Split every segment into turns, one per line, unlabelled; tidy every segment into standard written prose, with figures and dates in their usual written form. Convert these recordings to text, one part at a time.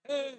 Yeah.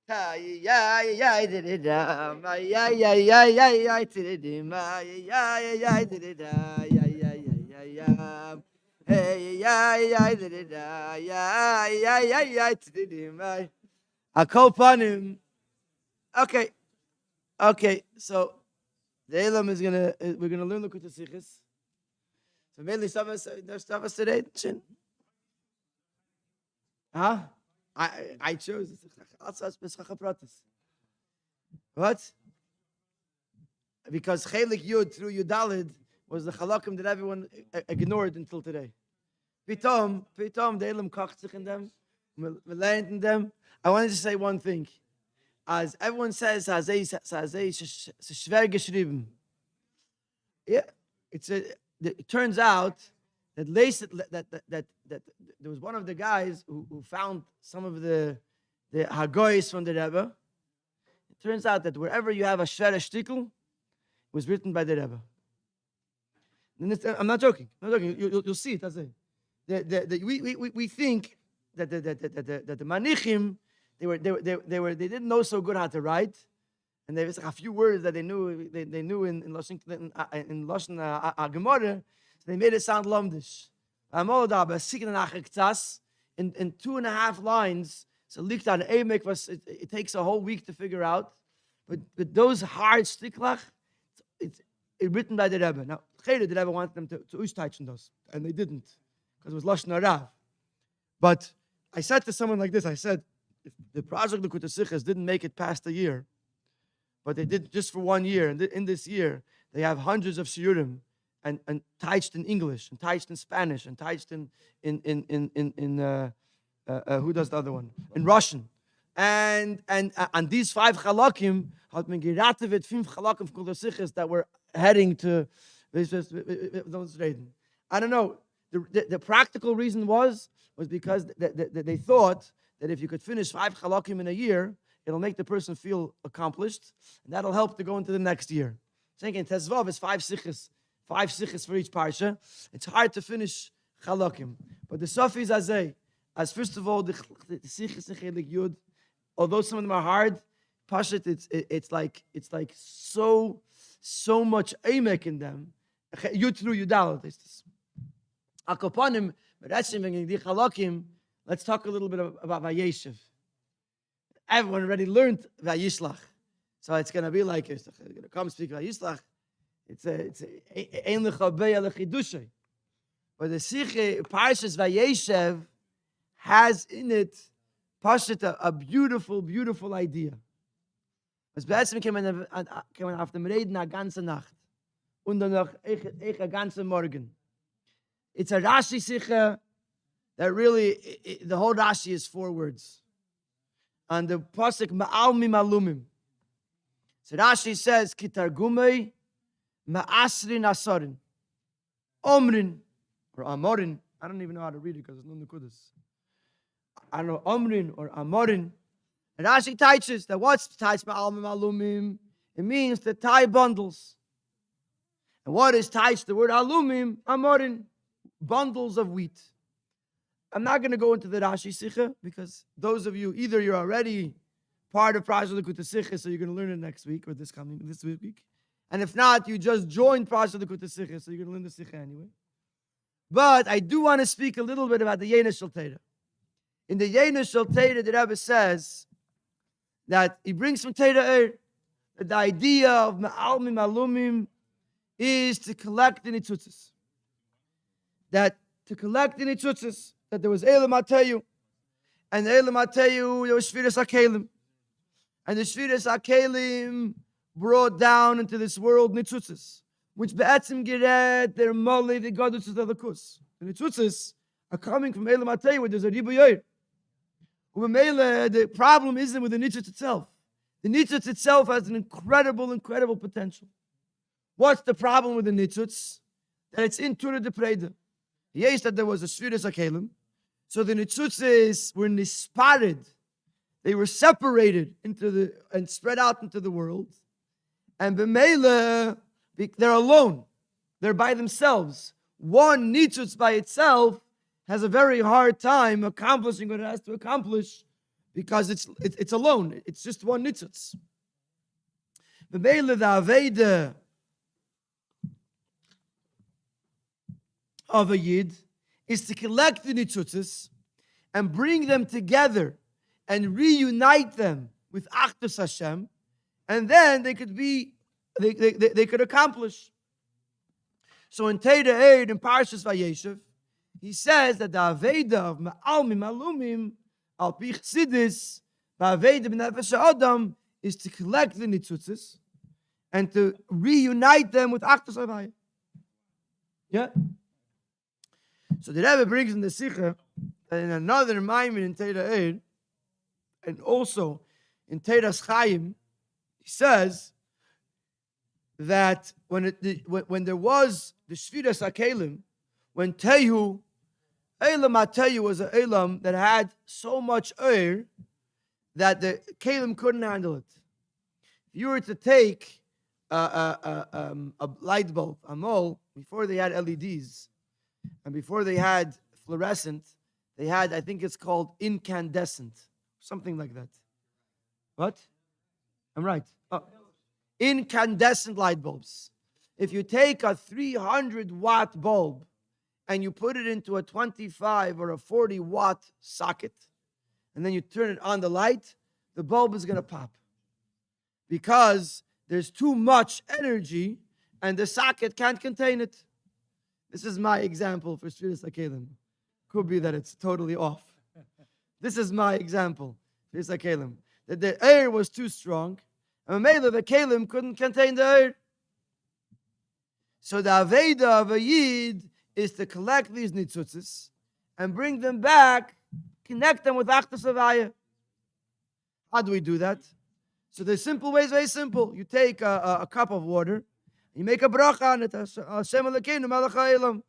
Yeah, yeah, yeah, did it. Yeah, yeah, yeah, yeah, yeah, did it. Yeah, yeah, yeah, did it. Yeah, yeah, yeah, yeah. Hey, yeah, yeah, did it. Yeah, yeah, yeah, yeah, did it. I call upon him. Okay, okay. So the Elam is gonna. We're gonna learn the Sichos. So mainly Shabbos today. Chin. Huh? I chose. What? Because Chelik Yud through Yudalid was the halakim that everyone ignored until today. Pitom, the Elam kocht sich in them, we learned in them. I wanted to say one thing. As everyone says, schwer geschrieben. Yeah, it turns out that there was one of the guys who found some of the hagoyis from the Rebbe. It turns out that wherever you have a shver shtickle, was written by the Rebbe. I'm not joking. You'll see it. That's it. We think that the manichim they didn't know so good how to write, and there was like a few words that they knew in Lashon Gemara, so they made it sound lumdish. In 2.5 lines, so liegt on emek was it takes a whole week to figure out, but those hard stiklach, it's written by the Rebbe. Now, the Rebbe wanted them to ustaichen those, and they didn't, because it was Lashon Harav. But I said to someone like this, I said, if the project of Yud Tes Kislev didn't make it past a year, but they did just for 1 year, and in this year, they have hundreds of shiurim, and taiched in English, and taiched in Spanish, and taiched in who does the other one? In Russian. And these 5 halakim, hat man geraten with 5 halakim from Yud Tes Kislev that were heading to those reden. I don't know. The practical reason was because they thought that if you could finish 5 halakim in a year, it'll make the person feel accomplished, and that'll help to go into the next year. Thinking Tezvav is 5 sichos for each parsha. It's hard to finish halakim, but the Sofi is as first of all the sichos in Chelik Yud, although some of them are hard, Pashat, it's like so much emek in them. Yud through Yudal. Akopanim, let's talk a little bit about Vayeshev. Everyone already learned Vayishlach, so it's going to be like it's going to come speak Vayishlach. It's ein lechabei alechidushay, but the Siche Parshas Vayeshev has in it Pashat a beautiful idea. Es beetzem kann man auf dem reden a ganze Nacht und dann noch a ganze Morgen. It's a Rashi Sicha that really, the whole Rashi is 4 words. And the pasuk ma'al mimalumim. So Rashi says kitargumei ma'asrin asarin omrin or amorin. I don't even know how to read it because there's no nekudas. I don't know omrin or amorin. And Rashi teaches that what's tais ma'al mimalumim? It means to tie bundles. And what is tais? The word alumim amorin, bundles of wheat. I'm not going to go into the Rashi Sicha because those of you, either you're already part of Parashat Yud Tes Kislev, so you're going to learn it next week or this week. And if not, you just joined Parashat Yud Tes Kislev, so you're going to learn the Sicha anyway. But I do want to speak a little bit about the Yeina Shel Teira. In the Yeina Shel Teira, the Rebbe says that he brings from Teda that the idea of Ma'almim Alumim is to collect the Nitzutzis. That to collect the Nitzutzis, that there was Elam Atayu, and the Elam Atayu, there was Shviras HaKelim. And the Shviras HaKelim brought down into this world Nitzutzis, which Be'etzim Geret, their Mole, the Godus of the Lakus. The Nitzutzis are coming from Elam Atayu, where there's a Ribu Yoir. The problem isn't with the Nitzutz itself. The Nitzutz itself has an incredible potential. What's the problem with the Nitzutz? That it's in Tura de Preda. Yes, that there was a Shviras HaKelim. So the Nitzutzes were nispared. They were separated and spread out into the world. And B'meila, they're alone. They're by themselves. One Nitzutz by itself has a very hard time accomplishing what it has to accomplish because it's alone. It's just one Nitzutz. B'meila, the Aveda of a Yid is to collect the Nitzutzes and bring them together and reunite them with Achdus Hashem, and then they could accomplish. So in Teda Eid, in Parshas Vayeshev, he says that the Aveda of Ma'almim Alumim, Al Pi Chassidus, the Aveda B'Nefesh Adam, is to collect the Nitzutzes and to reunite them with Achdus Havaya. Yeah? So the Rebbe brings in the Sikha, in another Maimin in Teda Eid, and also in Tedas Chaim, he says that when there was the Shviras HaKelim, when Tehu, Elam HaTehu was an Elam that had so much air that the Kelim couldn't handle it. If you were to take a light bulb, a mole, before they had LEDs, and before they had fluorescent, they had, I think it's called incandescent, something like that. What? I'm right. Oh. Incandescent light bulbs. If you take a 300-watt bulb and you put it into a 25 or a 40-watt socket, and then you turn it on the light, the bulb is going to pop. Because there's too much energy and the socket can't contain it. This is my example for Shviras HaKelim. Could be that it's totally off. This is my example, Shviras HaKelim. That the air was too strong, and Mela, the Kelim couldn't contain the air. So the Aveda of a Yid is to collect these Nitzutzes and bring them back, connect them with Achdus Havaya. How do we do that? So the simple way is very simple. You take a cup of water, you make a bracha on it. Hashem Elokeinu melech ha'olam.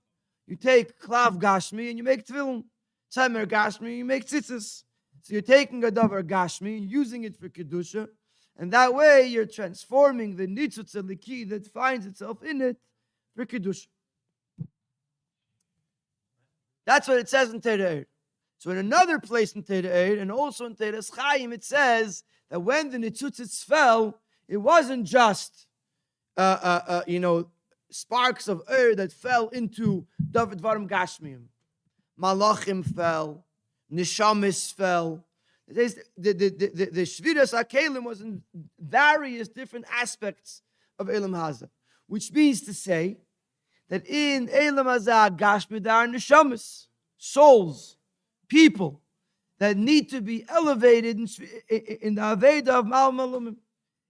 You take klav gashmi and you make tefillin. Tzemer gashmi, you make tzitzis. So you're taking a davar gashmi, using it for kedusha, and that way you're transforming the nitzutz eliki that finds itself in it for kedusha. That's what it says in Teda Eid. So in another place in Teda Eid, and also in Tedas Chaim, it says that when the nitzutzits fell, it wasn't just sparks of air that fell into David Varim Gashmiim. Malachim fell, Nishamis fell. The Shviras HaKelim was in various different aspects of Elam Hazah, which means to say that in Elam Hazah Gashmi there are Nishamis, souls, people that need to be elevated in the Aveda of Ma'al Malumim.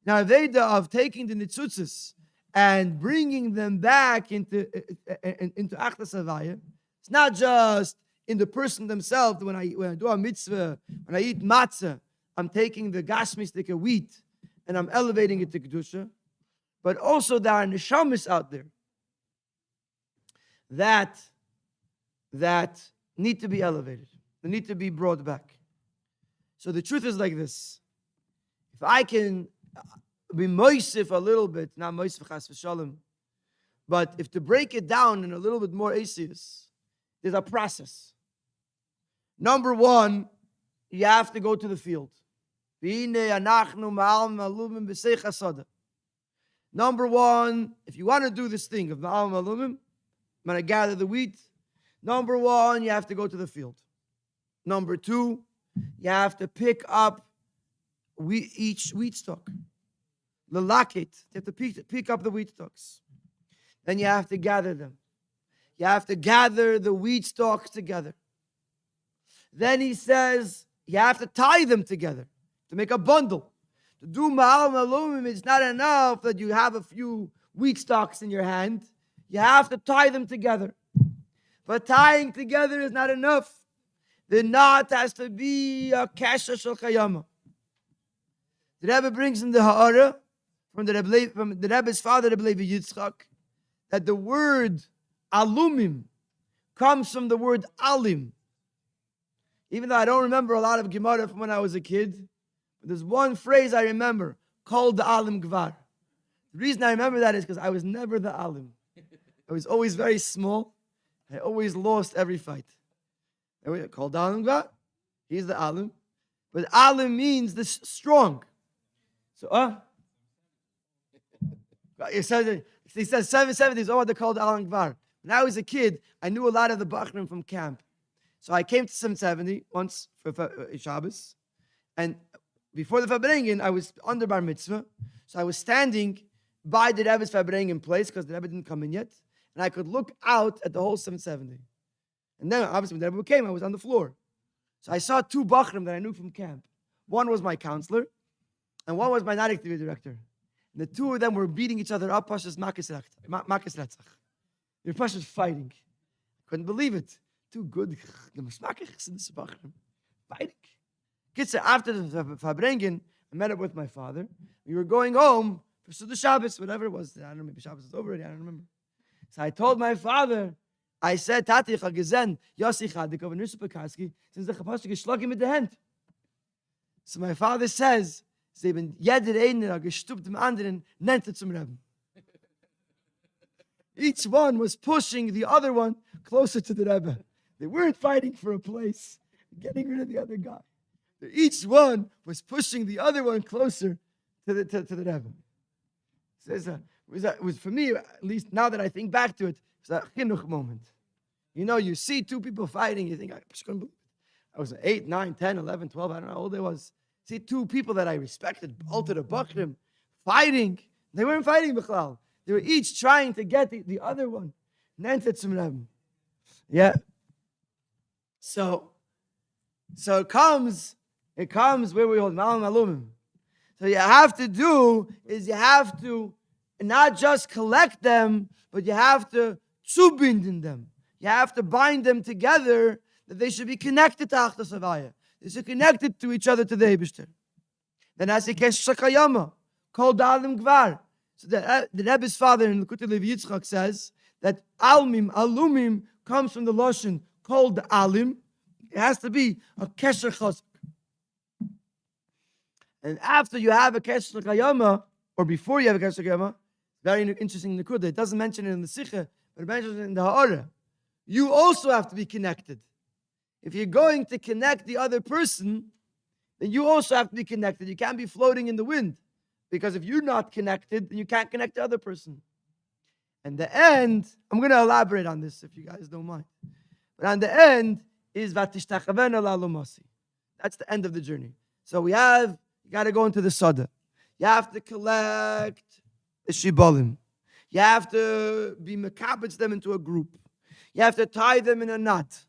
Now, Aveda of taking the Nitzutzis and bringing them back into Achdus Havaya. It's not just in the person themselves. When I do a mitzvah, when I eat matzah, I'm taking the gashmistic of wheat and I'm elevating it to kedusha. But also there are neshamis out there that need to be elevated. They need to be brought back. So the truth is like this: if I can be moisif a little bit, not moisif chas v'shalom, but if to break it down in a little bit more asius, there's a process. Number one, you have to go to the field. Number one, if you want to do this thing of ma'al malumim, I'm going to gather the wheat. Number one, you have to go to the field. Number two, you have to pick up each wheat stalk. Lalakit. You have to pick up the wheat stalks. Then you have to gather them. You have to gather the wheat stalks together. Then he says you have to tie them together to make a bundle. To do ma'al malumim, it's not enough that you have a few wheat stalks in your hand. You have to tie them together. But tying together is not enough. The knot has to be a kasha shel chayama. The Rebbe brings in the ha'ara from the Rebbe's father, Rabbi Yitzchak, that the word alumim comes from the word alim. Even though I don't remember a lot of Gemara from when I was a kid, but there's one phrase I remember, called the alim gvar. The reason I remember that is because I was never the alim. I was always very small. I always lost every fight. Called the alim gvar. He's the alim. But alim means this strong. So, he says 770s, they're called alim gvar. When I was a kid, I knew a lot of the Bachrim from camp. So I came to 770 once for Shabbos. And before the Farbrengen, I was under bar mitzvah. So I was standing by the Rebbe's Farbrengen place because the Rebbe didn't come in yet. And I could look out at the whole 770. And then, obviously, when the Rebbe came, I was on the floor. So I saw two Bachrim that I knew from camp. One was my counselor, and one was my night activity director. And the two of them were beating each other up, Pashas Makis Retzach. They were Pashas fighting. Couldn't believe it. Too good. Fighting. After the Farbrengen, I met up with my father. We were going home for the Shabbos, whatever it was. I don't know, maybe Shabbos is over already, I don't remember. So I told my father, I said, Tati, ich habe gesehen, Yossi Chadik, aber nicht so bekarski, since the Chapashtik geschlagen mit der Hand. So my father says, sie haben jeder einer gestupt dem anderen, nennt zum Rebbe. Each one was pushing the other one closer to the Rebbe. They weren't fighting for a place, getting rid of the other guy. Each one was pushing the other one closer to the Rebbe. It was for me, at least now that I think back to it, it's a chinuch moment. You know, you see two people fighting, you think, I was 8, 9, 10, 11, 12, I don't know how old I was. See two people that I respected, altered a Bachrim, fighting. They weren't fighting Bichlal. They were each trying to get the other one. Yeah. So it comes where we hold Malam Alumim. So you have to not just collect them, but you have to zubinden them. You have to bind them together that they should be connected to Achdas Havaya. They should be connected to each other to the Eibishter. Then as it gets Shakayama, called Alim Gvar. So the Rebbe's father in Likutei Levi Yitzchak says that alumim comes from the Lashon called Alim. It has to be a Kesher Chazak. And after you have a Kesher Kayama, or before you have a Kesher Kayama, very interesting Nikuda. It doesn't mention it in the Sikha, but it mentions it in the Ha'ara. You also have to be connected. If you're going to connect the other person, then you also have to be connected. You can't be floating in the wind. Because if you're not connected, then you can't connect the other person. And the end, I'm going to elaborate on this if you guys don't mind. But on the end is Vatishtachavena la'lo Motzie. That's the end of the journey. So you got to go into the Sada. You have to collect the Shibolim. You have to be mekabetz them into a group. You have to tie them in a knot.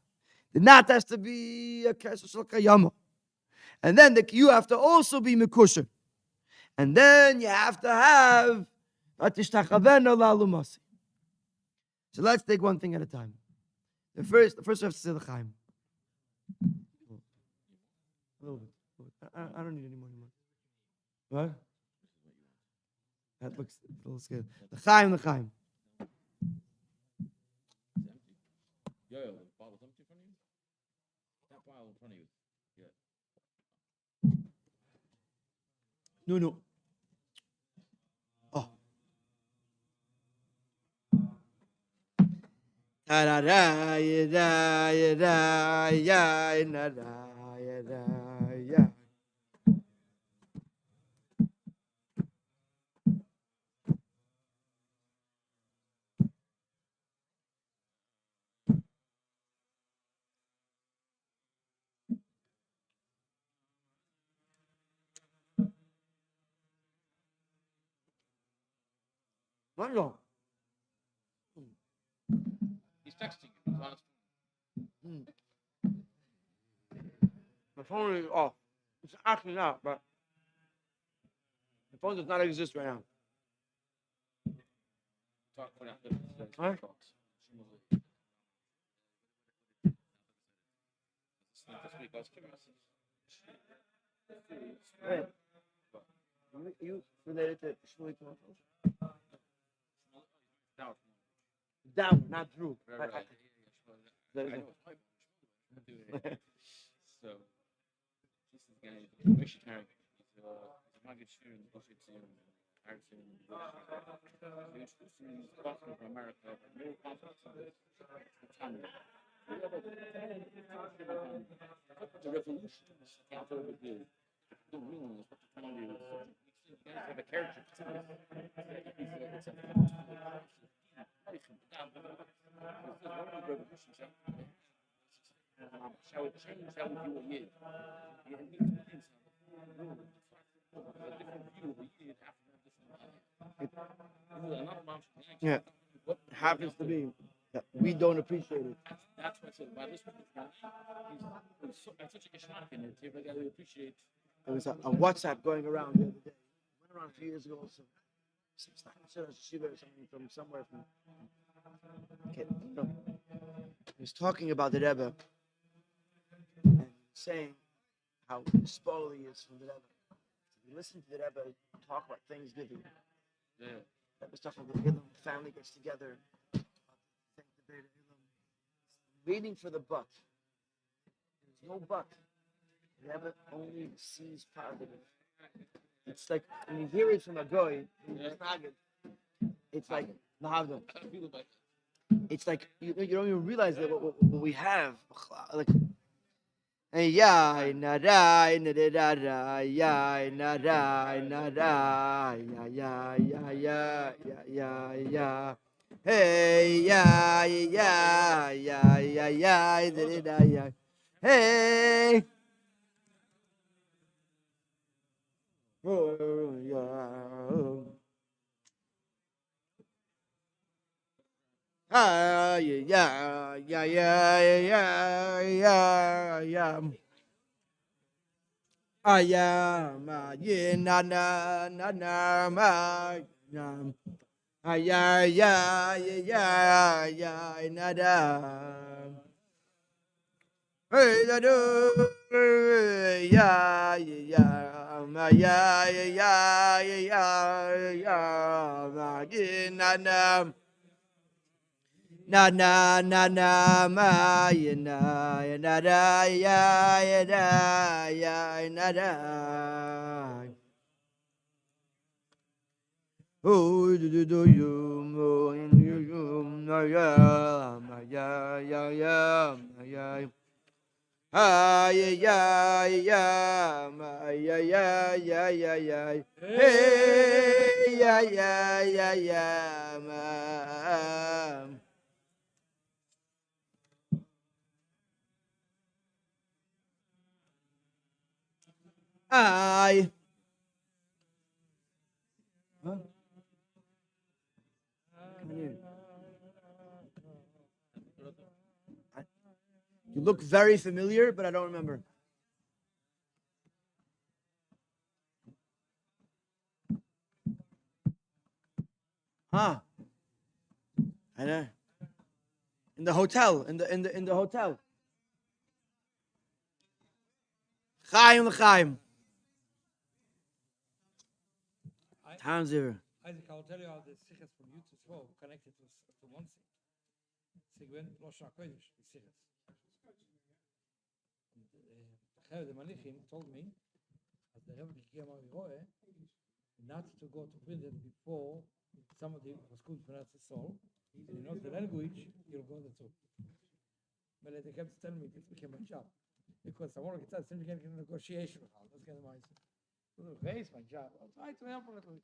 The knot has to be a kesher shel kayama. And then you have to also be mekusher. And then you have to have Vatishtachavena la'lo Motzie. So let's take one thing at a time. The first we have to say the Chaim. A little bit. I don't need any more. What? That looks good. The Chaim.
Yeah, the bottle's empty in front of you? That bottle in front of you. Yeah.
No. Oh. What no?
He's texting you. He's on his
My phone is off. It's actually not, but the phone does not exist right now.
talk for that.
Huh?
This week I was curious.
Hey, you related to Shmuel Tomatoes?
Now,
Down, not through.
right. I know it's my So, this is the guy, vegetarian. He's a market share in the Bush and Harrison. He's talking from America, but no confidence in this. The revolutions, after the ruins, what the time is. You guys have a character. Shall it change how we view a yid? It needs to be a different view of a yid after a different
Yeah. What happens to be that we don't appreciate it.
That's why I said, wow, this one is such a geschmack in it. You got to appreciate.
There was a WhatsApp going around the other day. Went around a few years ago. Some Shiva or something from somewhere from. Okay, no. He was talking about the Rebbe and saying how spoiled he is from the Rebbe. If you listen to the Rebbe talk about Thanksgiving,
Yeah.
Rebbe's talking about the Ilum, family gets together, waiting for the but. There's no but. The Rebbe only sees positive. It's like when you hear it from a goy, it's like Mahavda. It's like you don't even realize that what we have. Like, yeah, nada, nada, yeah, nada, nada, yeah. Hey, yeah. Hey. Oh, yeah. Yeah. Hey, da do, na na na na ma ya na da ya da ya na da. Oh, do you mo you ya. Hey, I. Huh? You look very familiar, but I don't remember. Huh? I know. In the hotel. In the hotel. Chaim. Time zero.
Isaac, I'll tell you how the sichas from Yud Tes Kislev connected to Motzie. Sigwen Losha Kodesh, the sichas. The Malichim told me that the Rebbe came out not to go to prison before somebody was good for us soul. And he knows the language, you'll go there too. But they kept telling me this became my job. Because I want to get some negotiation with them. That's kind of my raise my job. I'll try to help a little.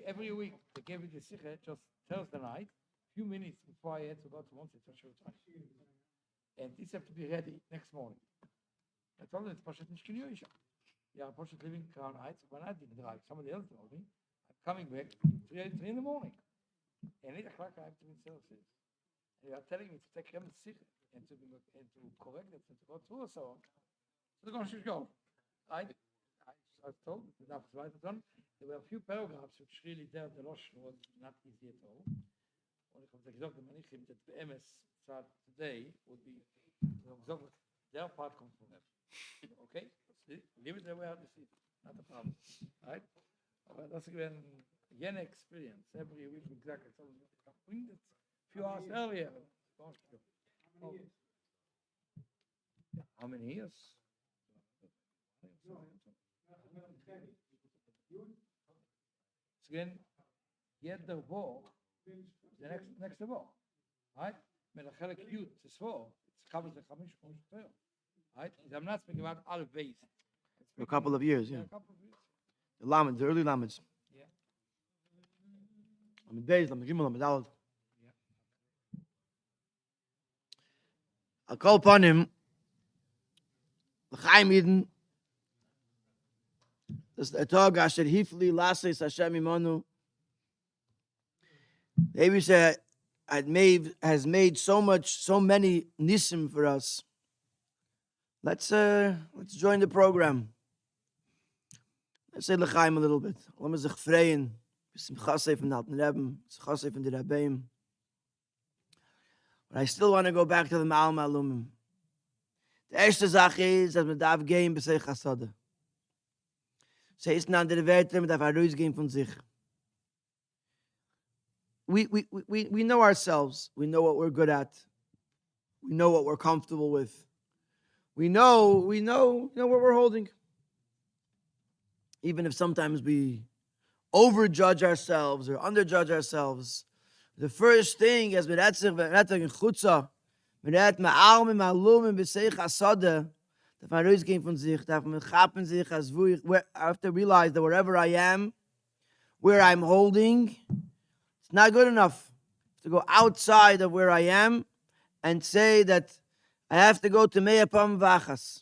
Every week they gave me the sikha just Thursday night, few minutes before I had to go to Motzie to show time. And these have to be ready next morning. I told them it's Pashat Nishkin Yoisha. Yeah, Pashat living Crown Heights, but I didn't drive. Somebody else told me. coming back 3 in the morning. And I have to be services. They are telling me to take him sick and to correct it and to go through so on. So they're going to go. I was told that there were a few paragraphs which really the Rosh was not easy at all. Und ich habe gesagt, the Manichim that the MS start today would be their part comes from them. Okay? Leave it the way I see it. Not a problem. Right? But that's again experience. Every week exactly. So bring it a few hours earlier. How many years? It's again, yet the war, the next war, right? Met een geluk Yud Tes Kislev, it's covers the 5 months, right? I'm not speaking about all of base.
A couple of years, yeah.
A couple of years.
The Lamed, the early Lameds.
Yeah.
Lamed Beis, Lamed Gimel, Lamed Daled. I'll call upon him. L'chaim Eden. Das Tag asher hifli lases Hashem imanu. The Eibusha has made so many nisim for us. Let's join the program. Let's say l'chaim a little bit. Lass mich sich freuen. Bisschen Chassei von Alten Rebben, Chassei von der Rebbeim. But I still want to go back to the Ma'al Ma'alumim. The erste Sache ist, dass man darf gehen bis sich Chassadeh. So ist an der Werte, man darf herausgehen von sich. We know ourselves. We know what we're good at. We know what we're comfortable with. We know what we're holding. Even if sometimes we overjudge ourselves or underjudge ourselves, the first thing is I have to realize that wherever I am, where I'm holding, it's not good enough to go outside of where I am and say that I have to go to Meyapam Vachas.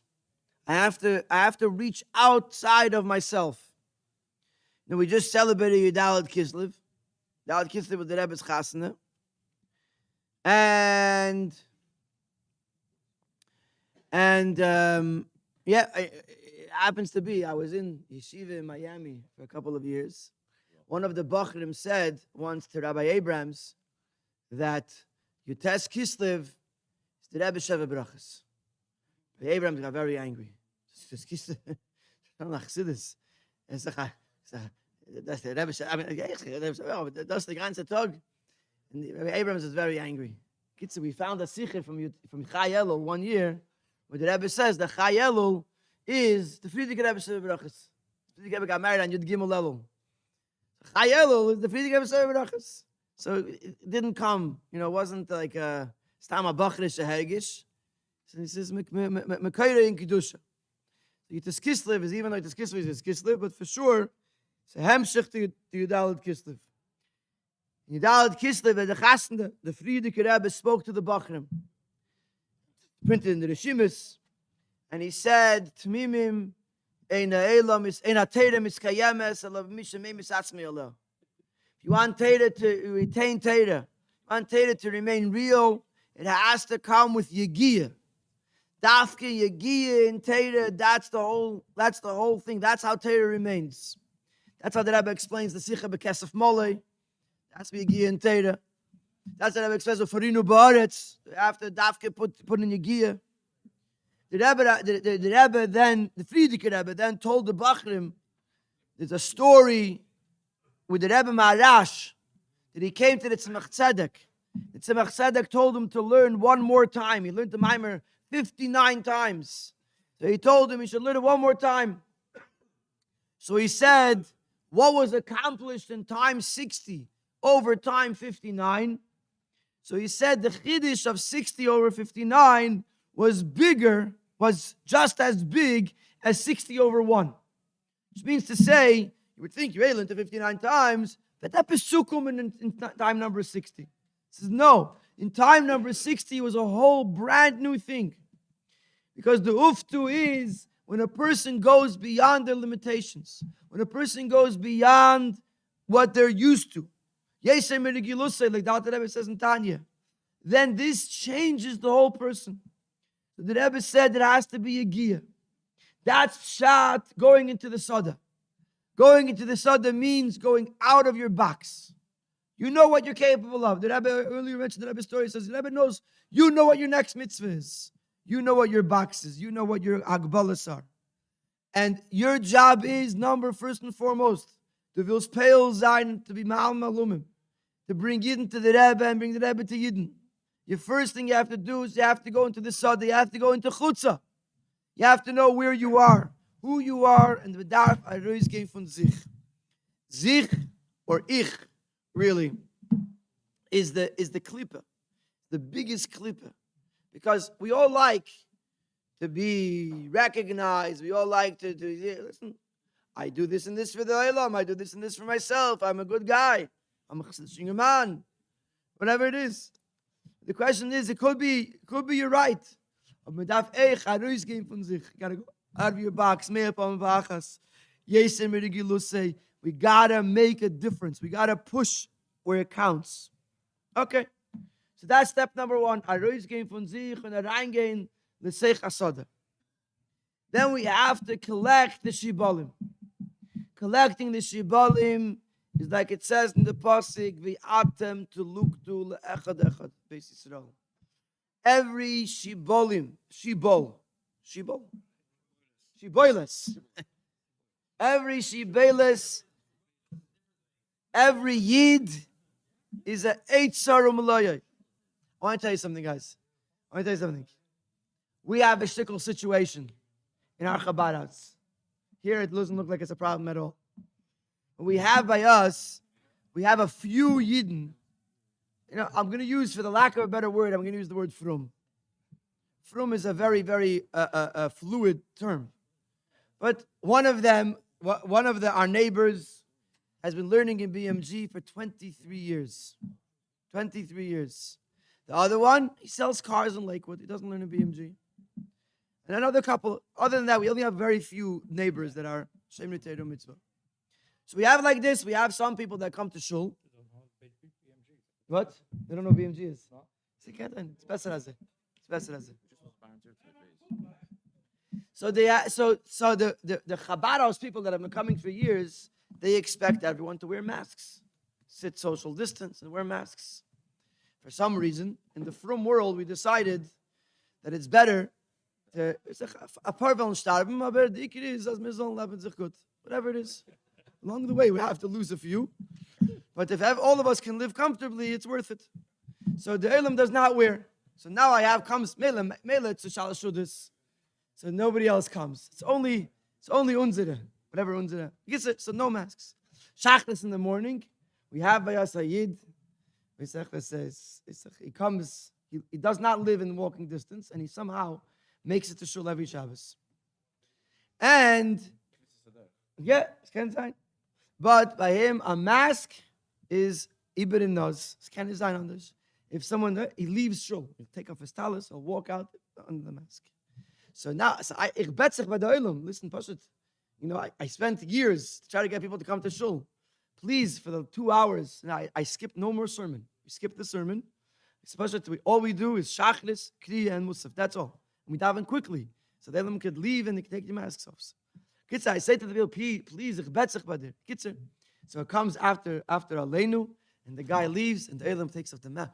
I have to reach outside of myself. Now, we just celebrated Yud Tes Kislev. Yud Tes Kislev was the Rebbe's Chasana. And it happens to be, I was in yeshiva in Miami for a couple of years. One of the Bachrim said once to Rabbi Abrams that Yud Tes Kislev is the Rebbe's Sheva Brachas. Rabbi Abrams got very angry. That's the Rebbe. That's the ganze Tag. And Rabbi Abrams is very angry. We found a sikher from Chai Elul one year, where the Rebbe says that Chai Elul is the Friedrich Rebbe Sheva Brachas. Friedrich Rebbe got married on Yud Gimel Elul. Chai Elul is the Friedrich Rebbe Sheva Brachas. So it didn't come. It wasn't like a Stama Bachrish Hergish. So he says Mekayre in Kedusha. Yud Tes Kislev is even like Tes Kislev is Kislev, but for sure it's a hemshich to Yud Kislev. Yud Kislev, the Chasna, the Friedrich Rebbe spoke to the Bachrim. Printed in the Rishimis, and he said, Tmimim, Eina Elam, Eina Teira Miskayemes, Alav Misha Memis Atzmi Allah. If you want Teira to retain Teira, you want Teira to remain real, it has to come with Yegiyah. Dafke Yegiyah in Teira, that's the whole thing. That's how Teira remains. That's how the Rebbe explains the Sicha B'Kesef Molei. That's Yegiyah in Teira. That's the Rebbe explains the Farinu Ba'aretz. After Dafke put in Yegiyah. The Rebbe then, the Friedrich Rebbe then told the Bachrim, there's a story with the Rebbe Maharash, that he came to the Tzemach Tzedek. The Tzemach Tzedek told him to learn one more time. He learned the Maimer 59 times. So he told him he should learn it one more time. So he said, what was accomplished in time 60 over time 59? So he said the Chiddush of 60 over 59 was just as big as 60 over 1. Which means to say, you would think you learned it 59 times, but that pesukum in time number 60. He says, no, in time number 60 was a whole brand new thing. Because the uftu is when a person goes beyond their limitations, when a person goes beyond what they're used to. Yeshem Regilusay, like the Alter Rebbe says in Tanya. Then this changes the whole person. The Rebbe said there has to be a giyah. That's pshat, going into the Sada. Going into the Sada means going out of your box. You know what you're capable of. The Rebbe earlier mentioned the Rebbe story, says the Rebbe knows, you know what your next mitzvah is. You know what your box is. You know what your agbalas are. And your job is, first and foremost, to will pale sein, to be ma'al malumim, to bring Yidden to the Rebbe and bring the Rebbe to Yidden. Your first thing you have to do is you have to go into the Sada, you have to go into Chutza. You have to know where you are, who you are, and the Bedarf Arois game von sich. Sich, or ich, really, is the klipa, the biggest klipa. Because we all like to be recognized, we all like to do, listen, I do this and this for the Olam, I do this and this for myself, I'm a good guy, I'm a chassidus man, whatever it is. The question is, it could be you're right. You gotta go out of your box. We gotta make a difference. We gotta push where it counts. Okay. So that's step number one. Then we have to collect the shibalim. Collecting the shibalim is like it says in the pasuk, "V'atem to luktu le'echad echad." Beis Yisrael. Every shibolim, shiboiles. Every shiboiles, every yid is a eitzarum loyay. I want to tell you something, guys. We have a shtickle situation in our Chabad house. Here it doesn't look like it's a problem at all. We have by us, we have a few Yidden. I'm going to use, for the lack of a better word, I'm going to use the word frum. Frum is a very, very fluid term. But one of our neighbors has been learning in BMG for 23 years. 23 years. The other one, he sells cars in Lakewood. He doesn't learn in BMG. And another couple, other than that, we only have very few neighbors that are Shem Niteiru Mitzvah. So we have like this, we have some people that come to shul. What? They don't know what BMG is. It's better as it. So the Chabad house people that have been coming for years, they expect everyone to wear masks, sit social distance and wear masks. For some reason, in the frum world, we decided that it's better to, a paar wollen sterben, aber die Ikri ist, als wir sollen leben sich gut. Whatever it is. Along the way, we have to lose a few. But if all of us can live comfortably, it's worth it. So the Elam does not wear. So now comes Mela, it's a Shalosh Shudas. So nobody else comes. It's only Unzira. Whatever Unzira. So no masks. Shachris in the morning, we have Bayas Hayid. Says he comes, he does not live in walking distance, and he somehow makes it to shul every Shabbos. And it's kein sein. But by him, a mask is Ibn in Naz. It's kein sein anders. If someone, he leaves shul, he'll take off his talis, he'll walk out under the mask. So now, ich bet sich bei der Olam. Listen, Pashut, I spent years to try to get people to come to shul. Please, for the 2 hours, I skipped no more sermon. We skipped the sermon. Especially, all we do is shachlis, kriya, and musaf. That's all. And we daven quickly. So the Elam could leave and they could take the masks off. Kitzer, I say to the people, please, ich bet sich bei dir. Kitzer. So it comes after Aleinu, and the guy leaves, and the Elam takes off the mask.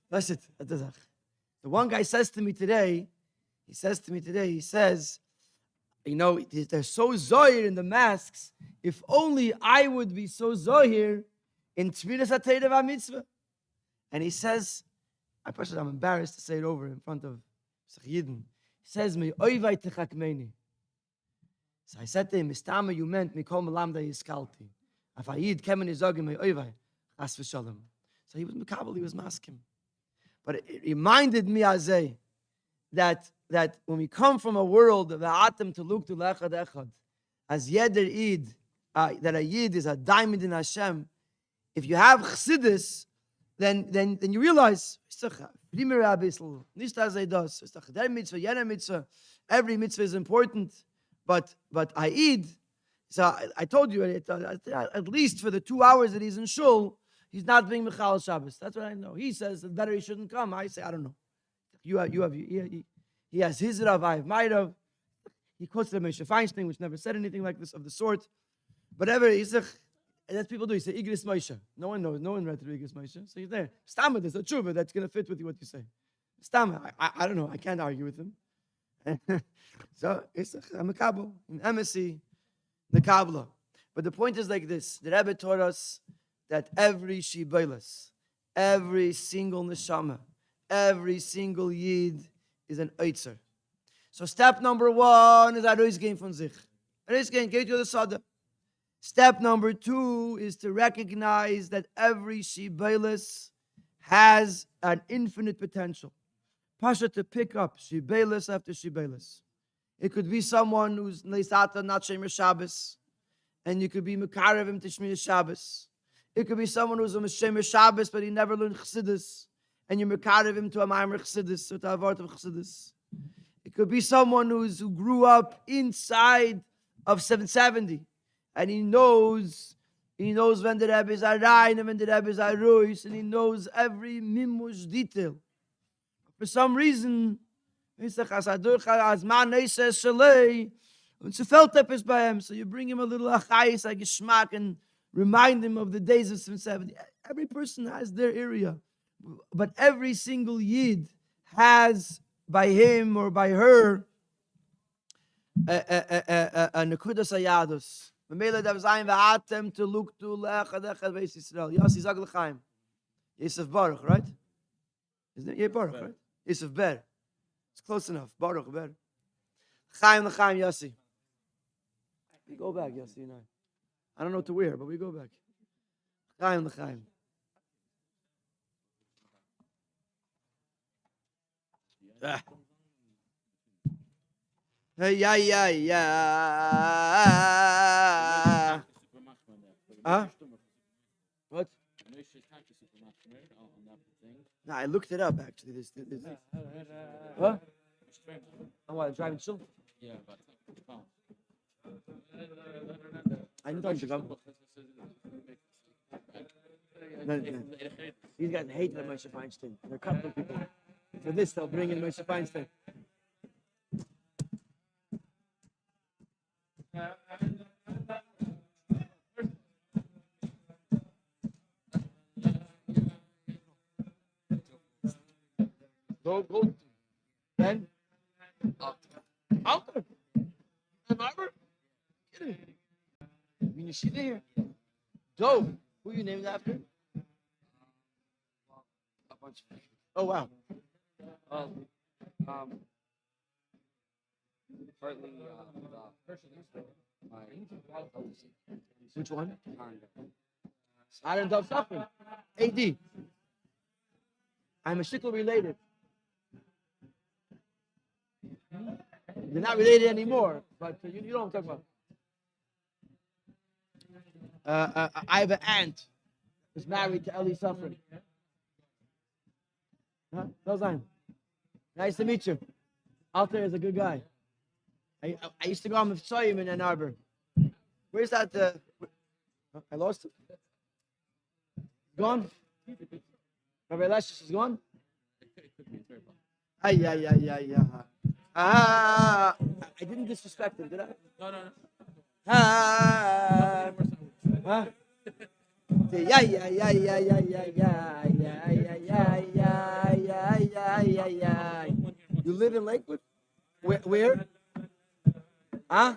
That's it. The one guy says to me today, he says, they're so zohir in the masks. If only I would be so zohir in Tmiras HaTeira Mitzvah. And he says, I'm embarrassed to say it over in front of Yidden. He says, Me oivai techakmeni. So I said to him, Mistama, you meant Mikol Malamda Yiskalti. If I Yid kemen izogim me oivai, chas v'shalom. So he was Mikabel, he was masking. But it reminded me, Azay, that when we come from a world of Atem to Luk to Lechad Echad, as Yeder Yid, that a Yid is a diamond in Hashem, if you have Chassidus, then you realize, every mitzvah is important, but Aid So I told you at least for the 2 hours that he's in shul, he's not being Michal Shabbos. That's what I know. He says that better he shouldn't come. I say I don't know. He has his Rav, I have my Rav. He quotes the Moshe Feinstein, which never said anything like this of the sort. Whatever he's and that's people do. He said Igris Moshe. No one knows. No one read through Igris Moshe. So he's there. Stammer, there's a tshuva that's going to fit with you what you say. Stammer, I don't know. I can't argue with him. So it's a Makabo, an embassy, the Kabbalah. But the point is like this: the Rebbe taught us that every shibolas, every single neshama, every single yid is an oitzer. So step number 1 is Arois gain from sich. Arois gain, get to the sada. Step number 2 is to recognize that every shibolas has an infinite potential. Pasha to pick up shibolas after shibolas. It could be someone who's leisata not shemer Shabbos, and you could be mekarev him to shmir Shabbos. It could be someone who's a shemer Shabbos, but he never learned chassidus, and you mekarev him to a maimer chassidus or to a vart of chassidus. It could be someone who grew up inside of 770, and he knows when the Rebbe is rein and when the Rebbe is rois, and he knows every mimush detail. For some reason, so you bring him a little achayis, a geschmack, and remind him of the days of 770. Every person has their area, but every single yid has by him or by her a nekudas ayados. Memela dav zayin va'atem to look to lecha dechad veis Yisrael. Yossi zag l'chaim. Yosef Baruch, right? Isn't it? Yeah, Baruch, right? Yosef Ber. It's close enough. Baruch Ber. Chaim l'chaim Yossi. We go back, Yossi and I don't know to where, but we go back. Chaim l'chaim. Hey, yeah. Huh? What? No, I looked it up actually. This. What? Oh, what? Driving still?
Yeah, but
I didn't tell you to come. No. These guys hate that Moshe Feinstein. They're a couple of people. For this, they'll bring in Moshe Feinstein. Go. Then? Alter. Remember? Kidding. You mean you here? Dove. Who you named after? A bunch of people. Oh, wow.
partly
Which one? Aaron Dov Suffering. AD. I'm a shikl related. They're not related anymore, but you know what I'm talking about. I have an aunt who's married to Eli Suffering. Huh? Zine. Nice to meet you. Alter is a good guy. I used to go on with him in Ann Arbor. Where's that? I lost him. Gone? Rabbi Leshish is gone? I didn't disrespect him, did I?
No.
Huh? You live in Lakewood? Where? Huh?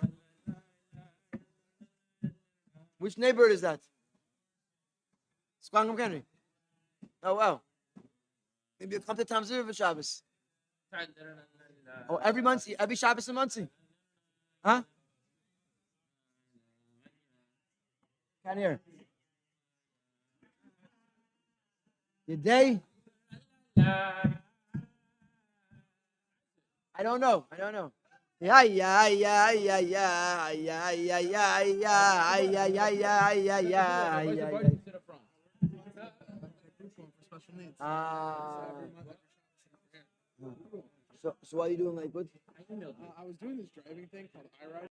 Which neighborhood is that? Spangam Kennedy. Oh, wow. Maybe you come to Tamzir for Shabbos. Oh, every Motzie, every Shabbos in Motzie. Huh? Can't hear. Your day? I don't know. Yeah. So what are you doing, Lakewood?
I was doing this driving thing called iRide.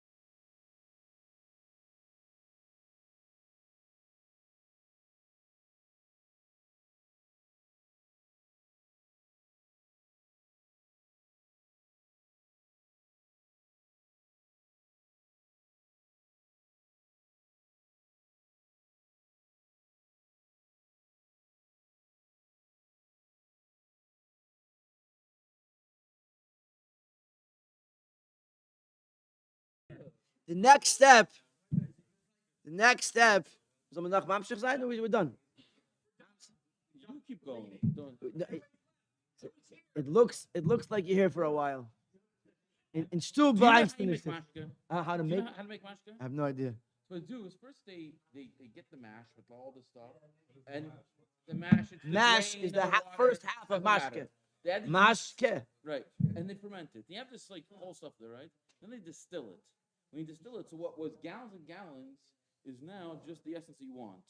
The next step. So we're not mamshich sein, or we're done.
You keep going. Don't.
It looks like you're here for a while. In Stuhl
Do you know how
Bein's
you make
finished.
mashka?
How to
Do you
make?
know how to make mashka?
I have no idea.
What they do is first they get the mash with all the stuff, and the mash. It's the
Mash
grain
is
and
the
water,
first half of
doesn't matter.
mashke.
They add the
Mashke.
right, and they ferment it. You have this like whole stuff there, right? Then they distill it. When you distill it, so what was gallons and gallons is now just the essence you want.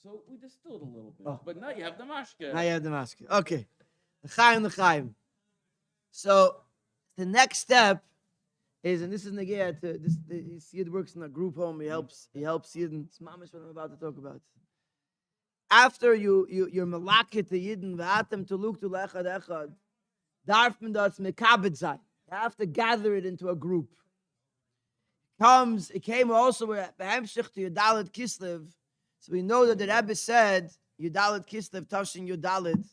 So we distilled a little bit, but now you have the mashke.
Now you have the mashke. Okay. The Chaim. So the next step is, and this is Negea to this. Yid works in a group home. He helps Yidden. It's mamish what I'm about to talk about. After you're malakit the Yidden, v'atem to look to lechad echad, darf man das mekabed sein. You have to gather it into a group. It came also with Behemshich to Yud Tes Kislev. So we know that the Rebbe said Yud Tes Kislev Tashin Yud Dalet.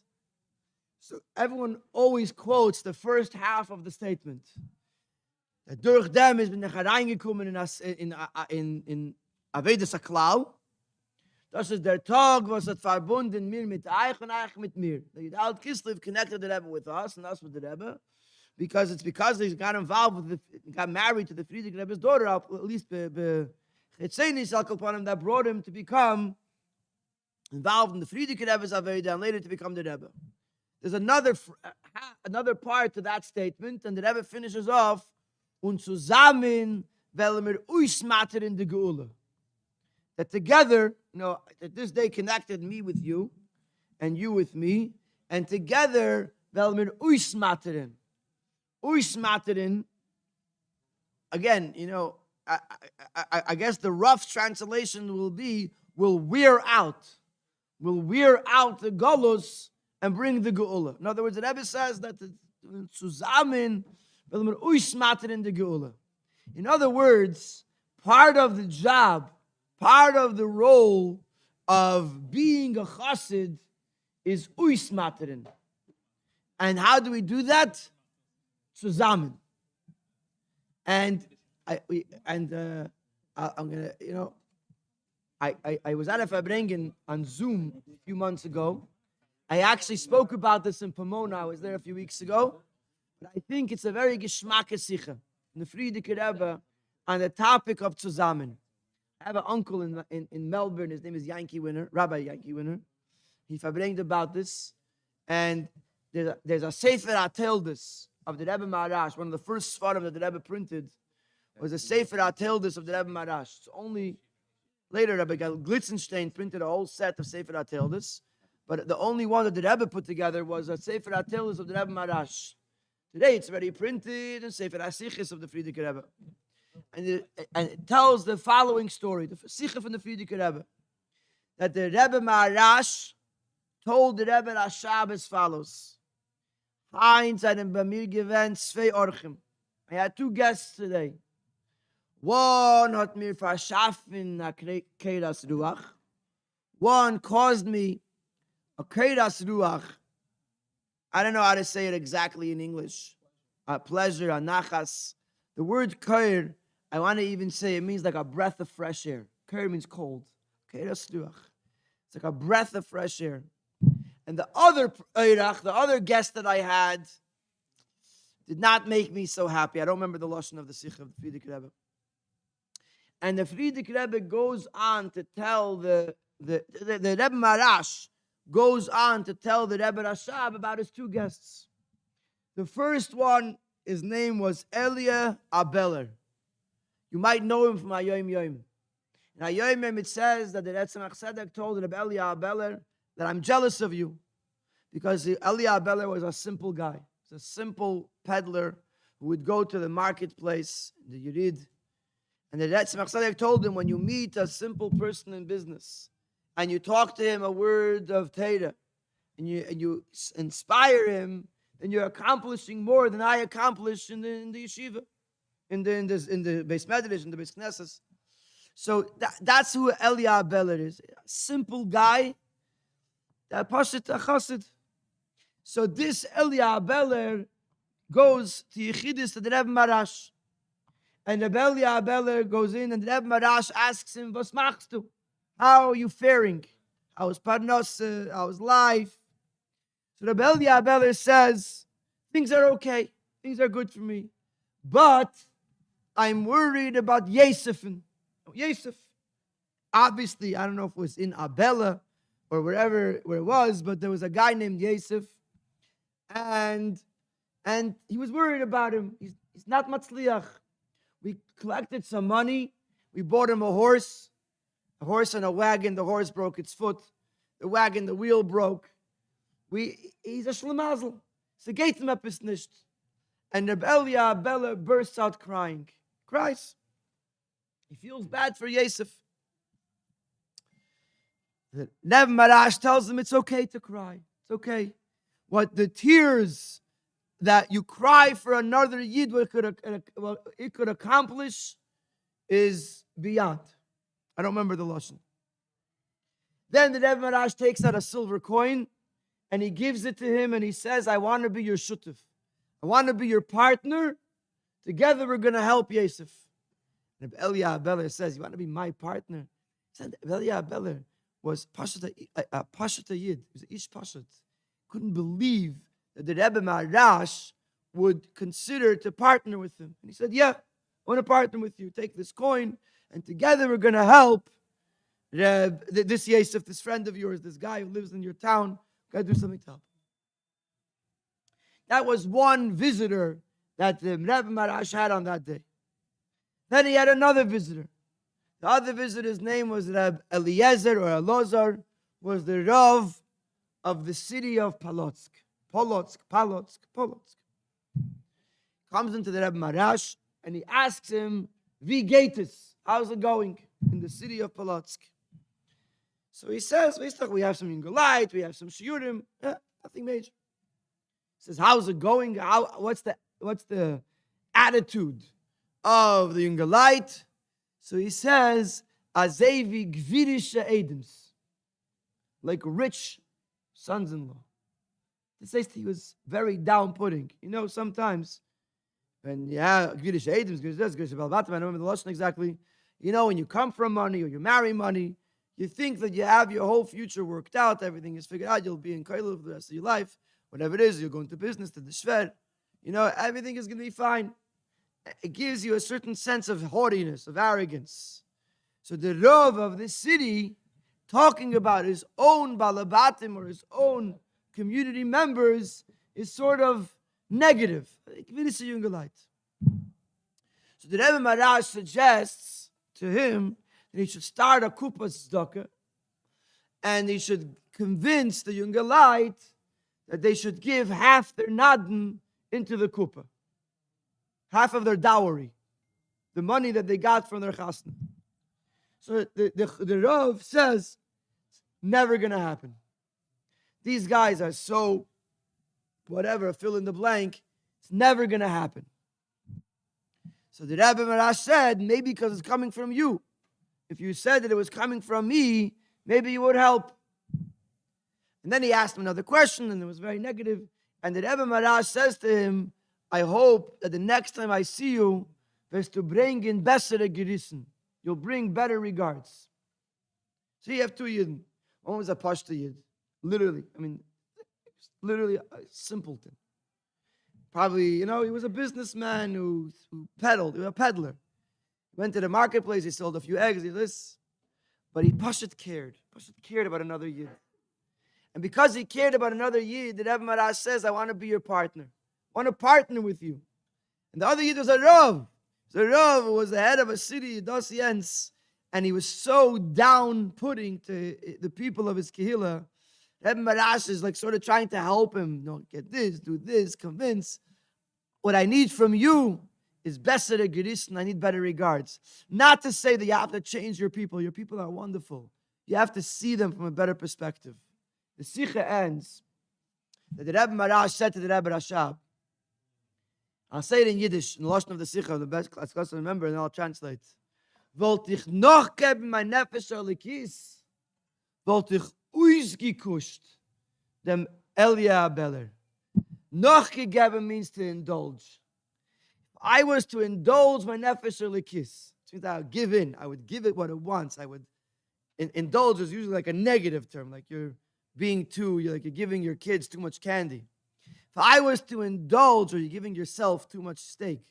So everyone always quotes the first half of the statement. That durch dem is bin ich hereingekommen in Avedas Aklau. Das ist der Tag, was hat verbunden mir mit euch und euch mit mir. The Yud Tes Kislev connected the Rebbe with us and us with the Rebbe. Because he got involved with got married to the Friedrich Rebbe's daughter, at least that brought him to become involved in the Friedrich Rebbe's Aveda and later to become the Rebbe. There's another part to that statement, and the Rebbe finishes off, und zusammen wollen wir ausmachen in the Geula. That together, that this day connected me with you, and you with me, and together wollen wir ausmachen. Uismaterin, again, I guess the rough translation will be, will wear out the Golus and bring the Geula. In other words, the Rebbe says that zusammen will man uismaterin the Geula. In other words, part of the job, part of the role of being a chassid is uismaterin. And how do we do that? Zusammen. And I'm gonna, I was at a Farbrengen on Zoom a few months ago. I actually spoke about this in Pomona. I was there a few weeks ago. But I think it's a very geschmacke sicha in the Friedrich Rebbe on the topic of Zusammen. I have an uncle in Melbourne. His name is Rabbi Yankee Winner. He Farbrengt about this. And there's a Sefer Atildus of the Rebbe Maharash. One of the first Sfarim that the Rebbe printed was a Sefer Atildus of the Rebbe Maharash. It's only later Rebbe Glitzenstein printed a whole set of Sefer Atildus, but the only one that the Rebbe put together was a Sefer Atildus of the Rebbe Maharash. Today it's already printed in Sefer HaSichos of the Friedrich Rebbe. And it tells the following story, the Sicha from the Friedrich Rebbe, that the Rebbe Maharash told the Rebbe Rashab as follows. Heinz and Bamir given zwei Orchim. I had two guests today. One hat mir verschaffen a Keiras Ruach. One caused me a Keiras Ruach. I don't know how to say it exactly in English. A pleasure, a nachas. The word Keir, I want to even say it means like a breath of fresh air. Keir means cold. Keiras Ruach. It's like a breath of fresh air. And the other guest that I had, did not make me so happy. I don't remember the lashon of the Sikh of the Friedrich Rebbe. And the Friedrich Rebbe goes on to tell the Rebbe Maharash goes on to tell the Rebbe Rashab about his two guests. The first one, his name was Elia Abeler. You might know him from Hayom Yom. In Hayom Yom it says that the Tzemach Tzedek told Rebbe Elia Abeler that I'm jealous of you, because Elia Abeler was a simple guy. He's a simple peddler who would go to the marketplace, the Yurid, and the Tzemach Tzedek told him, when you meet a simple person in business and you talk to him a word of Torah and you inspire him, then you're accomplishing more than I accomplished in the yeshiva, in the Beis Medrash, in the Beis Knesses. So that's who Elia Abeler is. A simple guy. That Pashat Chassid. So this Elia Abeler goes to Yechidus to the Rebbe Maharash. And Rabbi Abeler goes in, and the Rebbe Marash asks him, "Was machst du? How are you faring? How is Parnasse? How is life?" So Rabbi Abeler says, "Things are okay. Things are good for me. But I'm worried about Yosef. Yosef. Obviously, I don't know if it was in Abela or where it was, but there was a guy named Yosef, and he was worried about him. He's not matzliach. We collected some money. We bought him a horse and a wagon. The horse broke its foot. The wagon, the wheel broke. He's a shlemazel. So geht him up is nicht." And Rabbi Abeler bursts out crying. Cries. He feels bad for Yosef. The Rebbe Marash tells him it's okay to cry. It's okay. What the tears that you cry for another Yid, what it could accomplish is beyond. I don't remember the lesson. Then the Rebbe Marash takes out a silver coin and he gives it to him and he says, "I want to be your shutuf. I want to be your partner. Together we're going to help Yosef." And Rabbi Abeler says, "You want to be my partner?" He said, Rabbi Abeler was Pashat Yid. He was Ish Pashat. Couldn't believe that the Rebbe Marash would consider to partner with him. And he said, "Yeah, I want to partner with you. Take this coin, and together we're going to help this Yosef, this friend of yours, this guy who lives in your town. Got to do something to help." That was one visitor that the Rebbe Marash had on that day. Then he had another visitor. The other visitor's name was Reb Eliezer or Elozar, was the Rav of the city of Polotsk. Comes into the Rebbe Marash and he asks him, "Wie geht es? How's it going in the city of Polotsk?" So he says, "We have some Yungalite, we have some Shiurim, nothing major." He says, "How's it going? What's the attitude of the Yungalite?" So he says, "Azevi gvirisha Adams," like rich sons-in-law. He says he was very down-putting. Sometimes when gvirisha Adams, gvirisha Balbatim, I don't remember the lesson exactly. When you come from money or you marry money, you think that you have your whole future worked out, everything is figured out, you'll be in Kailul for the rest of your life. Whatever it is, you'll go into business, to the Shver. Everything is going to be fine. It gives you a certain sense of haughtiness, of arrogance. So the Rav of this city, talking about his own Balabatim or his own community members, is sort of negative. So the Rebbe Marash suggests to him that he should start a kupas tzedakah, and he should convince the Yungalite that they should give half their naden into the kuppah, half of their dowry, the money that they got from their chasna. So the Rav says, never going to happen. These guys are so, whatever, fill in the blank, it's never going to happen. So the Rebbe Marash said, maybe because it's coming from you. If you said that it was coming from me, maybe you would help. And then he asked him another question, and it was very negative. And the Rebbe Marash says to him, "I hope that the next time I see you, wirst du bringen bessere Gerissen. You'll bring better regards." So you have two Yidden. One was a Pashta Yid. Literally a simpleton. Probably, he was a businessman who peddled. He was a peddler. Went to the marketplace, he sold a few eggs, but he Pashat cared about another Yid. And because he cared about another Yid, the Rebbe Marash says, "I want to be your partner. I want to partner with you." And the other Yid was a Rav. The Rav was the head of a city, Das Jens, and he was so down-putting to the people of his Kehillah. Rebbe Marash is like sort of trying to help him. Get this, do this, convince. What I need from you is better Gerissen. I need better regards. Not to say that you have to change your people. Your people are wonderful. You have to see them from a better perspective. The Sikha ends that the Rebbe Marash said to the Rebbe Rashab. I'll say it in Yiddish, in the Lashon of the Sikha, the best class to remember, and I'll translate. Wollt ich noch geben mein Nefesh Alikis? Wollt ich ausgekuscht dem Elia Beller? Noch gegeben means to indulge. I was to indulge my nefesh elikis, which means I would give in. I would give it what it wants. I would indulge is usually like a negative term, like you're you're giving your kids too much candy. If I was to indulge, or you're giving yourself too much steak.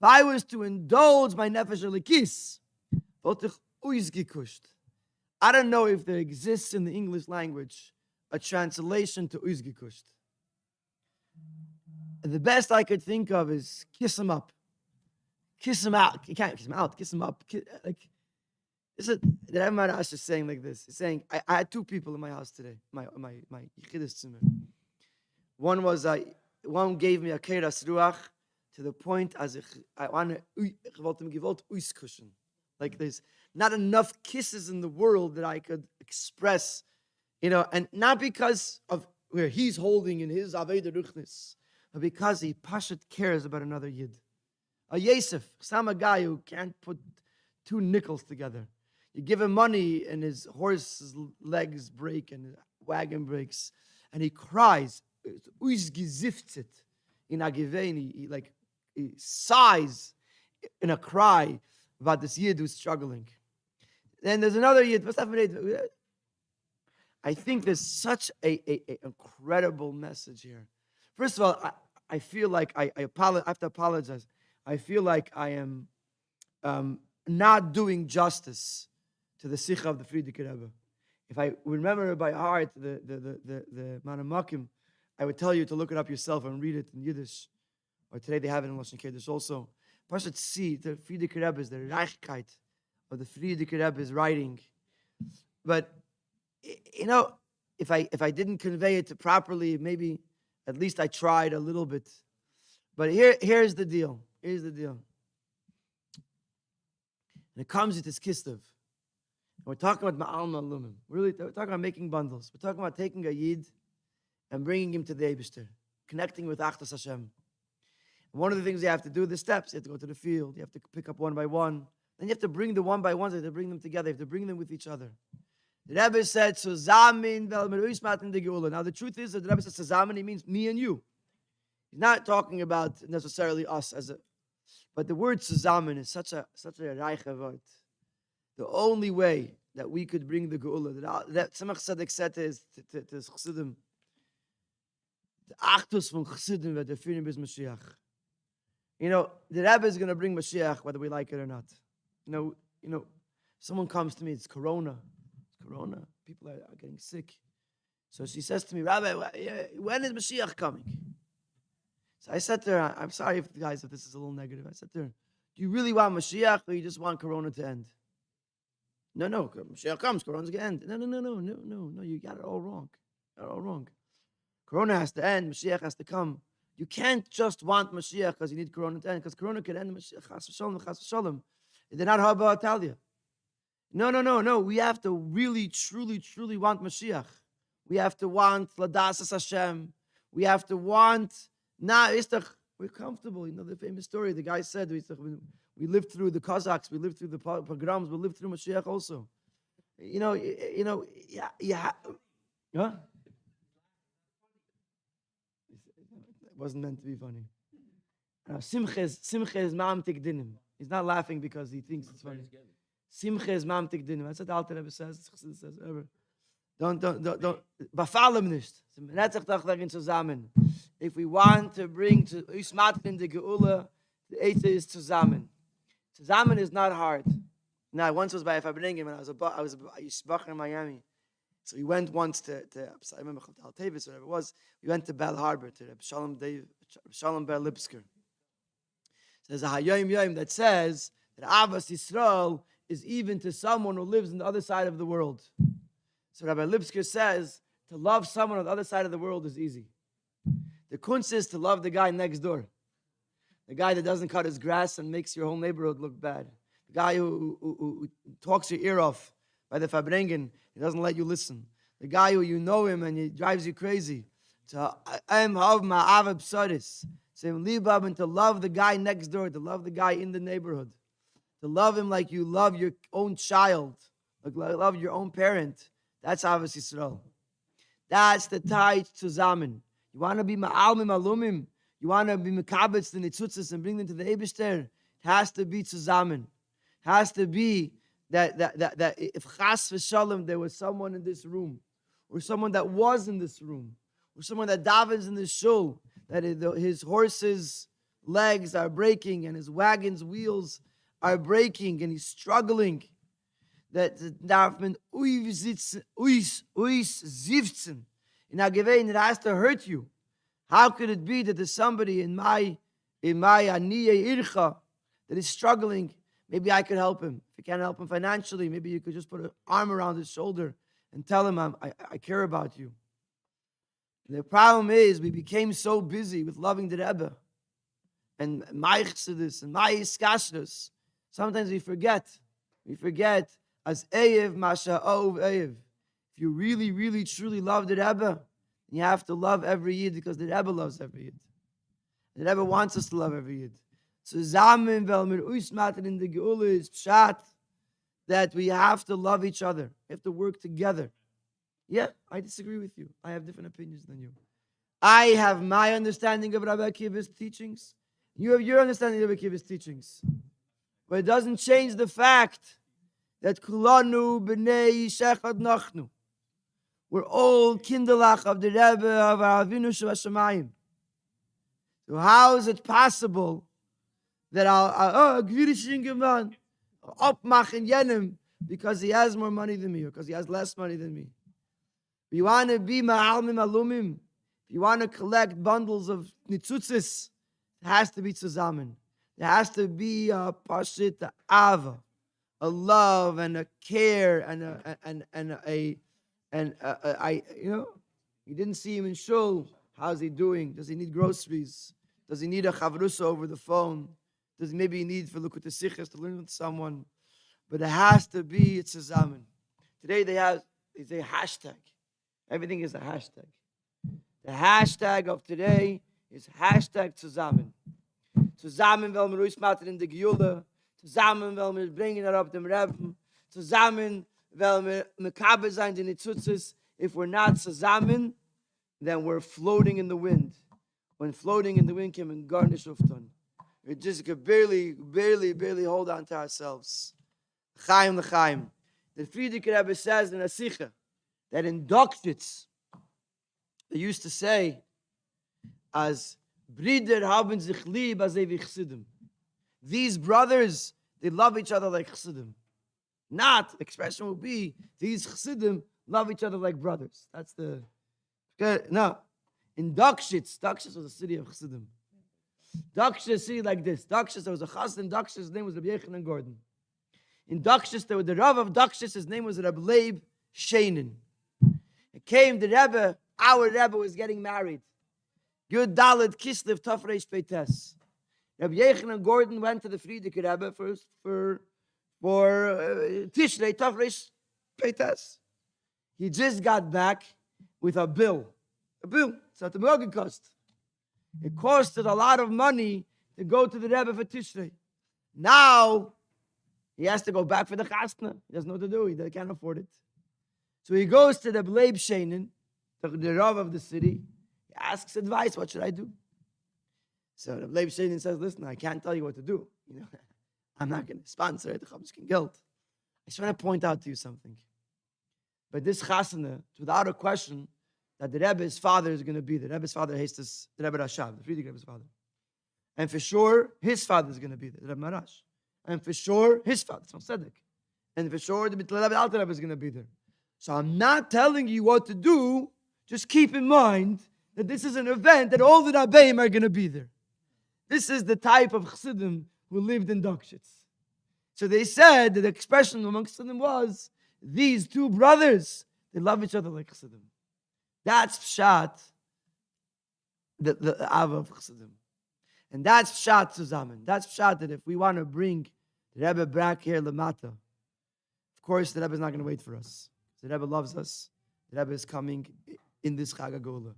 If I was to indulge my nefesh elikis, I don't know if there exists in the English language a translation to uzgekusht. The best I could think of is kiss him up. Kiss him out. You can't kiss him out. Kiss him up. The Rabbi Marash is saying like this. He's saying, I had two people in my house today, my Yechidus Zimmer. One gave me a keras ruach to the point as I want to give out uiskushen. Like there's not enough kisses in the world that I could express, and not because of where he's holding in his Aveda Ruchnis, but because he pashat cares about another Yid. A Yosef, some a guy who can't put two nickels together. You give him money and his horse's legs break and his wagon breaks, and he cries. In Agiveni, he sighs in a cry about this Yid who's struggling. Then there's another Yid. I think there's such a incredible message here. First of all, I feel like I have to apologize. I feel like I am not doing justice to the Sikha of the Frierdiker Rebbe. If I remember by heart the Manamakim, I would tell you to look it up yourself and read it in Yiddish. Or today they have it in Lashon Kodesh also. Pashat see the Frierdiker Rebbe is the Reichkeit of the Frierdiker Rebbe's writing. But if I didn't convey it properly, maybe at least I tried a little bit. But here's the deal. Here's the deal. And it comes Yud Tes Kislev. And we're talking about Ma'al Ma'alumim. We're talking about making bundles. We're talking about taking a Yid and bringing him to the Eibishter, connecting with Achdas Hashem. And one of the things you have to do, the steps, you have to go to the field, you have to pick up one by one. Then you have to bring the one by ones, you have to bring them together, you have to bring them with each other. The Rebbe said, Zusammen vel meruismat in the Geula. Now the truth is that the Rebbe says Zusammen, he means me and you. He's not talking about necessarily us but the word Zusammen is such a reiche word. The only way that we could bring the Geula, that Tzemach Tzedek said is to Chassidim, the Achtus von Chassidim wird erfüllen bis Mashiach. The Rebbe is going to bring Mashiach whether we like it or not. Someone comes to me, it's Corona. People are getting sick. So she says to me, Rabbi, when is Mashiach coming? So I said to her, I'm sorry if this is a little negative. I said to her, do you really want Mashiach or you just want Corona to end? No, Mashiach comes, Corona's going to end. No, you got it all wrong. Corona has to end, Mashiach has to come. You can't just want Mashiach because you need Corona to end, because Corona can end Mashiach, chas v'shalom. They're not haba Italia. No. We have to really, truly want Mashiach. We have to want Ladasas Hashem. We have to want, we're comfortable. The famous story, the guy said, we lived through the Cossacks, we lived through the pogroms, we lived through Mashiach also. Huh? It wasn't meant to be funny. Simcha is mamtik dinim. He's not laughing because he thinks it's funny. Simcha is mamtik dinim. That's what the Alter Rebbe says. Don't. Befallen nicht. If we want to bring to Usmatrin the Geula, the Eite is zusammen. Zusammen is not hard. Now, I once was by Farbrengen when I was a Yishbach in Miami. So we went once to I remember Al Tevis, whatever it was. We went to Bell Harbor to Shalom Ber Lipsker. So there's a Hayom Yom that says that Avas Yisrael is even to someone who lives on the other side of the world. So Rabbi Lipsker says to love someone on the other side of the world is easy. The kunst is to love the guy next door, the guy that doesn't cut his grass and makes your whole neighborhood look bad, the guy who talks your ear off by the Farbrengen. He doesn't let you listen. The guy who you know him and he drives you crazy. To love the guy next door, to love the guy in the neighborhood, to love him like you love your own child, like love your own parent. That's Avos Yisrael. That's the Tayt Zusammen. You want to be Ma'al Mim Alumim? you want to be mekabetz the nitzutzes and bring them to the Eibishter, it has to be zusammen. It has to be that if chas v'shalom there was someone in this room, or someone that was in this room, or someone that davens in the shul, that his horse's legs are breaking and his wagon's wheels are breaking and he's struggling, that darf man uis zivtzen in a gewein, it has to hurt you. How could it be that there's somebody in my aniye ircha that is struggling? Maybe I could help him. If you can't help him financially, maybe you could just put an arm around his shoulder and tell him, I care about you. And the problem is we became so busy with loving the Rebbe and my chassidus and my iskashrus. Sometimes we forget as Eyev Masha Ov Eyev. If you really, really, truly love the Rebbe, you have to love every Yid because the Rebbe loves every Yid. The Rebbe wants us to love every Yid. Zusammen, weil wir ausmachen in der Geule is pshat that we have to love each other. We have to work together. Yeah, I disagree with you. I have different opinions than you. I have my understanding of Rabbi Akiva's teachings. You have your understanding of Rabbi Akiva's teachings. But it doesn't change the fact that kulanu b'nei shechad nachnu. We're all kinderlach of the Rebbe of our Avinu Shabashamayim. So how is it possible that I'll upmachen yenim because he has more money than me or because he has less money than me? If you want to be ma'almim alumim, if you want to collect bundles of nitzutzis, it has to be zusammen. There has to be a pashit ava, a love and a care you didn't see him in shul. How's he doing? Does he need groceries? Does he need a chavrusa over the phone? Does maybe he need for Likutei Sichos to learn with someone? But it has to be zusammen. Today it's a hashtag. Everything is a hashtag. The hashtag of today is hashtag zusammen. Zusammen, weil wir ausmachen in der Geule. Zusammen, weil wir bringen auf dem Rebbe. Zusammen, weil wir mekabe sein in die Tzutzes. If we're not zusammen, then we're floating in the wind. When floating in the wind came and garnish ufton. We just could barely hold on to ourselves. Chaim l'chaim. The Frierdiker Rebbe says in a Sicha that in Dokshitz, they used to say, as Brider haben sich lieb as wie Chsidim. These brothers, they love each other like Chsidim. Not, the expression would be, these Chsidim love each other like brothers. That's the... No. In Dokshitz was a city of Chsidim. Dokshitz, see like this. Dokshitz, there was a Chassid in Dokshitz, his name was Rabbi Yochanan Gordon. In Dokshitz, there was the Rav of Dokshitz, his name was Rabbi Leib Sheinin. It came, the Rebbe, our Rebbe was getting married. Yud Tes Kislev Tafresh Peites. Rabbi Yochanan Gordon went to the Frierdiker Rebbe for Tishrei Tafresh Peites. He just got back with a bill. It's at the Morgan cost. It costed a lot of money to go to the Rebbe for Tishrei. Now, he has to go back for the chasna. He doesn't know what to do. He can't afford it. So he goes to the Leib Sheinin, the Rav of the city. He asks advice. What should I do? So the Leib Sheinin says, listen, I can't tell you what to do. I'm not going to sponsor it. I just want to point out to you something. But this chasna, without a question, that the Rebbe's father is going to be there. The Rebbe's father hates this, the Rebbe Rashab, the Frierdiker Rebbe's father. And for sure, his father is going to be there, the Rebbe Marash. And for sure, his father, Tzom Tzedek. And for sure, the Rebbe Alter Rebbe is going to be there. So I'm not telling you what to do. Just keep in mind that this is an event that all the Rabbeim are going to be there. This is the type of Chassidim who lived in Dokshitz. So they said that the expression among Chassidim was, these two brothers, they love each other like Chassidim. That's pshat, the Ava of Chassidim. And that's pshat zusammen. That's pshat that if we want to bring the Rebbe back here, Lamata, of course the Rebbe is not going to wait for us. The Rebbe loves us. The Rebbe is coming in this Chag HaGeula.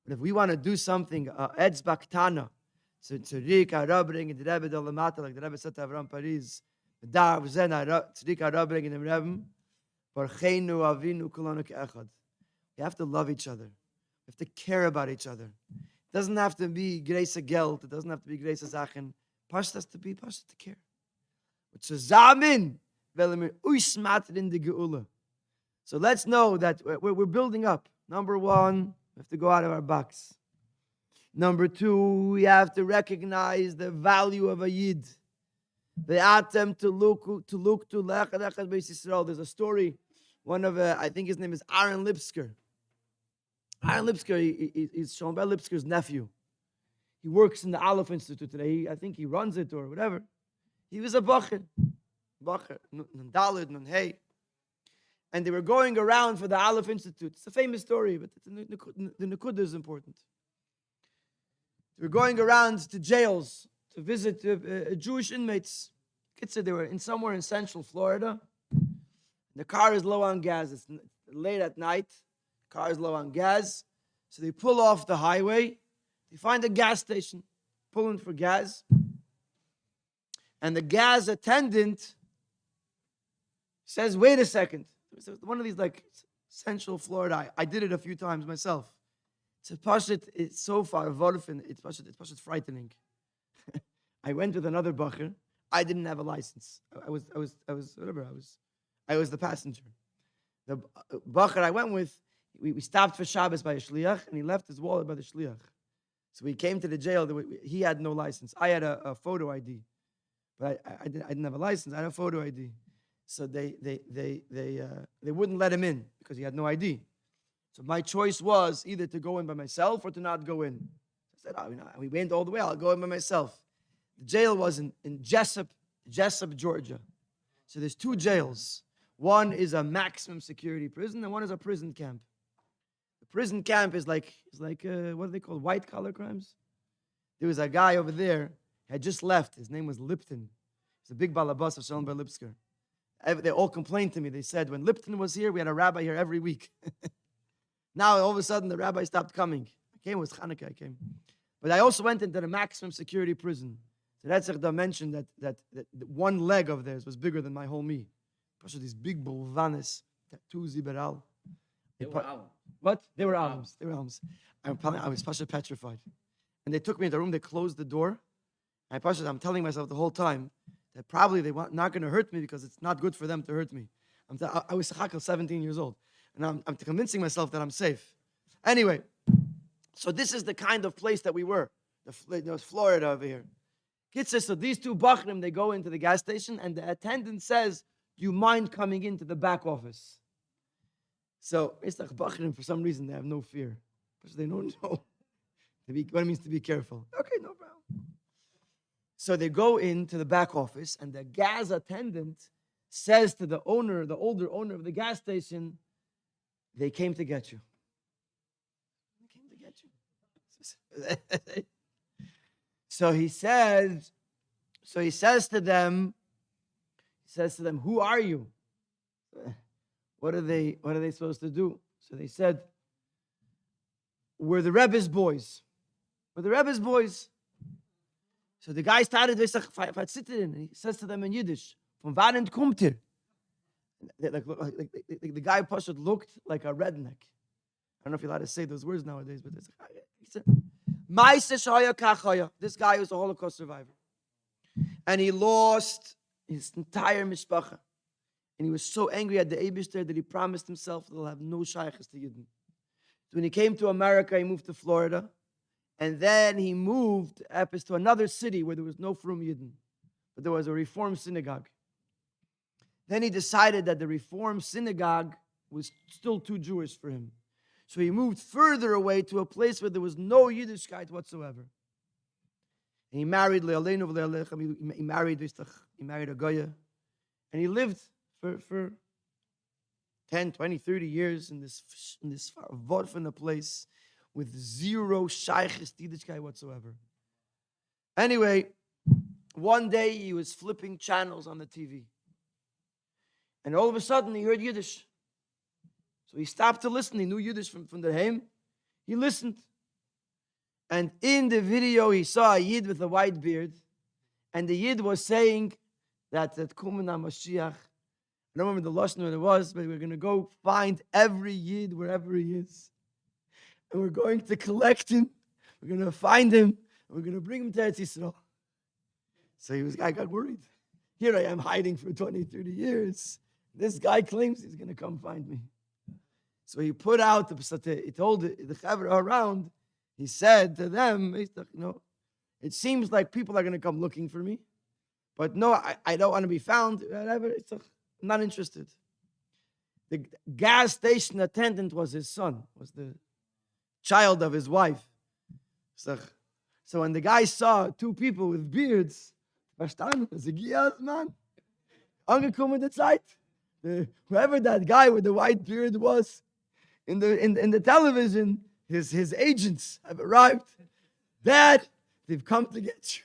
But if we want to do something, Etzba Ktana, so Tzadik HaRabring, the Rebbe del Lamata, like the Rebbe said to Avram Paris, Dar V'zen Tzadik HaRabring in the Rebbe, Barcheinu Avinu Kulanu Ke'echad. We have to love each other. We have to care about each other. It doesn't have to be grace geld. It doesn't have to be grace Sachen. Pasht has to be pasht to care. But zusammen, weil wir ausmatten in die Geula. So let's know that we're building up. Number one, we have to go out of our box. Number two, we have to recognize the value of a Yid. The atem to look to Lechad Beis Yisrael. There's a story. One of I think his name is Aaron Lipsker. Aaron Lipsker, he's Shalom Lipsker's nephew. He works in the Aleph Institute today. I think he runs it or whatever. He was a bacher, nun Daled, nun Hey. And they were going around for the Aleph Institute. It's a famous story, but the Nakuda is important. They were going around to jails to visit Jewish inmates. Kids said they were somewhere in Central Florida. The car is low on gas. It's late at night. The car is low on gas. So they pull off the highway. They find a gas station, pull in for gas. And the gas attendant says, wait a second. One of these like Central Florida. I did it a few times myself. So Pashit, it's so far, it's Pashit frightening. I went with another bacher. I didn't have a license. I was the passenger. The bacher I went with, we stopped for Shabbos by a shliach, and he left his wallet by the shliach. So we came to the jail. He had no license. I had a photo ID, but I didn't have a license. I had a photo ID. So they wouldn't let him in because he had no ID. So my choice was either to go in by myself or to not go in. I said, we went all the way. I'll go in by myself. The jail was in Jessup, Georgia. So there's two jails. One is a maximum security prison, and one is a prison camp. The prison camp is like what do they call white collar crimes? There was a guy over there had just left. His name was Lipton. He's a big balabas of Shalom Bar Lipsker. They all complained to me. They said when Lipton was here, we had a rabbi here every week. Now all of a sudden the rabbi stopped coming. I came, it was Hanukkah. I came, but I also went into the maximum security prison. So Retzach mentioned that one leg of theirs was bigger than my whole me. These big bulvanes, tattoos, liberal.
They were alums.
What? They were alums. They were alums. I was Pasha petrified. And they took me in the room, they closed the door. And I'm telling myself the whole time that probably they were not going to hurt me because it's not good for them to hurt me. I was 17 years old. And I'm convincing myself that I'm safe. Anyway, so this is the kind of place that we were. Florida over here. Kid says, so these two bachrim, they go into the gas station and the attendant says, do you mind coming into the back office? So it's like bachrim, for some reason, they have no fear. Because they don't know what it means to be careful. Okay, no problem. So they go into the back office and the gas attendant says to the owner, the older owner of the gas station, they came to get you. They came to get you. So he says to them, who are you? What are they supposed to do? So they said, we're the Rebbe's boys. We're the Rebbe's boys. So the guy started, and he says to them in Yiddish, von wann kommt ihr? The guy Pashut looked like a redneck. I don't know if you're allowed to say those words nowadays, but he said, this guy was a Holocaust survivor. And he lost his entire mishpacha. And he was so angry at the Eibishter that he promised himself that he'll have no shaykhs to Yidden. So when he came to America, he moved to Florida. And then he moved to another city where there was no Frum Yidden. But there was a Reform synagogue. Then he decided that the Reform synagogue was still too Jewish for him. So he moved further away to a place where there was no Yiddishkeit whatsoever. And he married Le'aleinu v'le'alechem. He married a Goya. And he lived for 10, 20, 30 years in this Vorfene place with zero Shaykhis Yiddishkeit whatsoever. Anyway, one day he was flipping channels on the TV. And all of a sudden he heard Yiddish. So he stopped to listen. He knew Yiddish from the Haim. He listened. And in the video, he saw a Yid with a white beard. And the Yid was saying that Kumana Mashiach, I don't remember the Lashon what it was, but we're going to go find every Yid wherever he is. And we're going to collect him. We're going to find him. And we're going to bring him to Eretz Yisrael. So I got worried. Here I am hiding for 20, 30 years. This guy claims he's going to come find me. So he put out, he told the Chavra around, he said to them, it seems like people are going to come looking for me. But no, I don't want to be found. Whatever. I'm not interested. The gas station attendant was his son, was the child of his wife. So when the guy saw two people with beards, verstanden, yes, man. Angekommen der Zeit. Whoever that guy with the white beard was in the television, his agents have arrived. Dad, they've come to get you.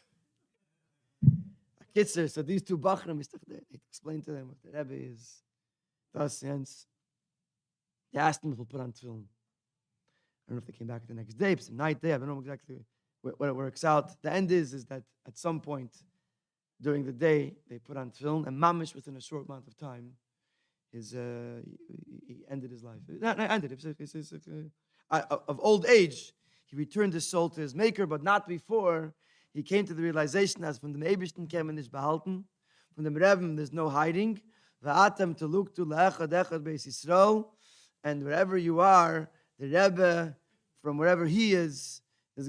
Kitzer, so these two Bachram, they explained to them what the Rebbe is. Thus, hence, they asked him if he'll put on tefillin. I don't know if they came back the next day, it's a night day, I don't know exactly what it works out. The end is that at some point during the day, they put on tefillin, and mamish within a short amount of time, he ended his life. Not ended, of old age, he returned his soul to his maker, but not before he came to the realization as from the Eibishten came and is behalten, from the Rebbe there's no hiding, and wherever you are, the Rebbe, from wherever he is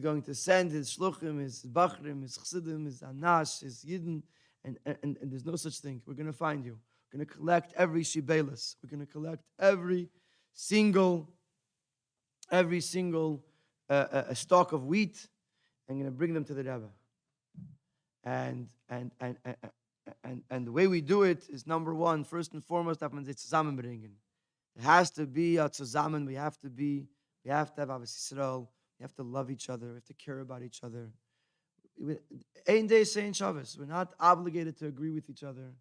going to send his shluchim, his bachrim, his chassidim, his anash, his yidden, and there's no such thing. We're going to find you. We're going to collect every shibelis. We're going to collect every single a stalk of wheat, and going to bring them to the Rebbe. And the way we do it is, number one, first and foremost, that means it's zusammenbringen. It has to be a zusammen. We have to have Avos Yisrael. We have to love each other. We have to care about each other. Ein day saying Shabbos. We're not obligated to agree with each other.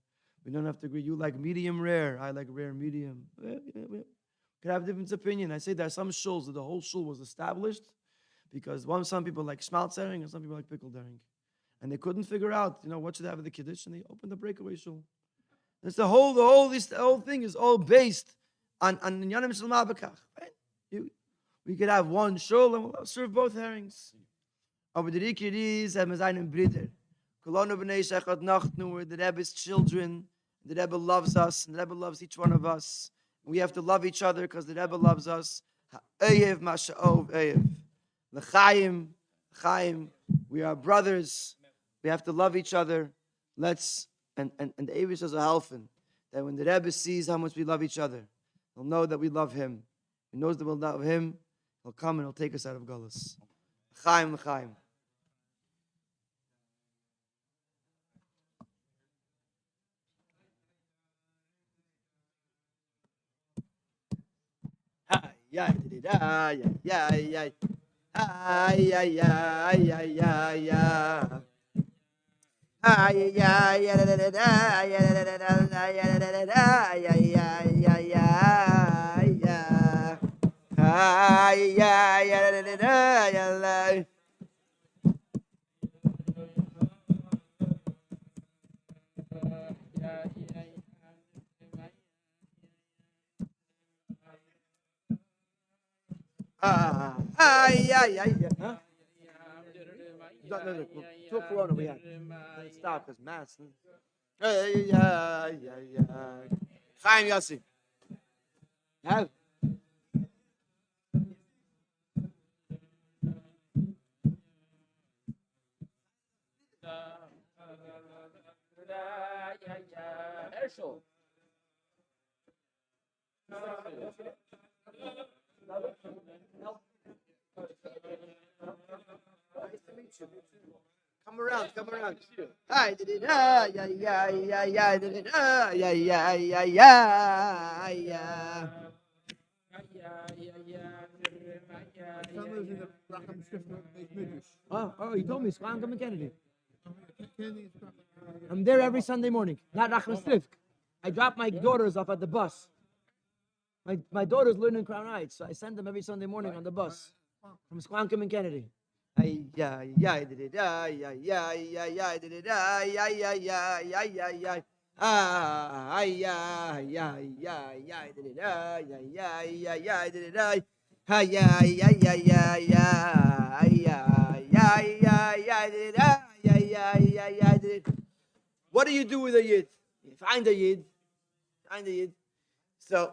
We don't have to agree. You like medium rare. I like rare medium. We could have different opinion. I say there are some shuls that the whole shul was established because some people like schmaltz herring and some people like pickled herring. And they couldn't figure out, what should they have at the Kiddush, and they opened the breakaway shul. That's the whole thing is all based on Yanim Shalma Bekach. We could have one shul and we'll serve both herrings. Aber the Rikir is and Mezayin Brider. Kolonu b'nei Shechot Nachtnu, we're the Rebbe's children. The Rebbe loves us, and the Rebbe loves each one of us. We have to love each other because the Rebbe loves us. Ha'oyev masha'ov oyev. L'chaim, we are brothers. We have to love each other. And the Eivish is a helfen, that when the Rebbe sees how much we love each other, he'll know that we love him. He knows that we'll love him. He'll come and he'll take us out of Galus. L'chaim. Till Corona we had. Let's stop because mass. Chaim Yossi. Have.
Herschel.
Come around. Hi, Oh, he told me, Farbrengen Kennedy. I'm there every Sunday morning, not Rachman Strifk. I drop my daughters off at the bus. My daughters learn in Crown Heights, so I send them every Sunday morning on the bus from Farbrengen Kennedy. What do you do with a Yid? You find a Yid. So,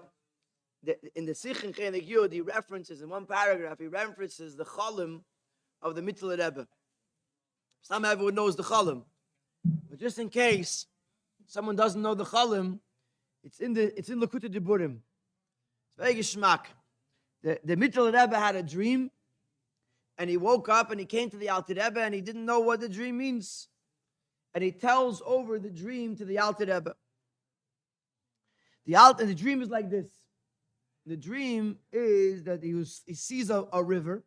in the Sikh and Chelik Yud, he references, in one paragraph, he references the Cholim of the Mittler Rebbe. Some everyone knows the Cholim. But just in case someone doesn't know the Cholim, it's in Lakutei Diburim. It's very geschmack. The Mittler Rebbe had a dream, and he woke up and he came to the Alter Rebbe and he didn't know what the dream means. And he tells over the dream to the Alter Rebbe. And the dream is like this. The dream is that he sees a river,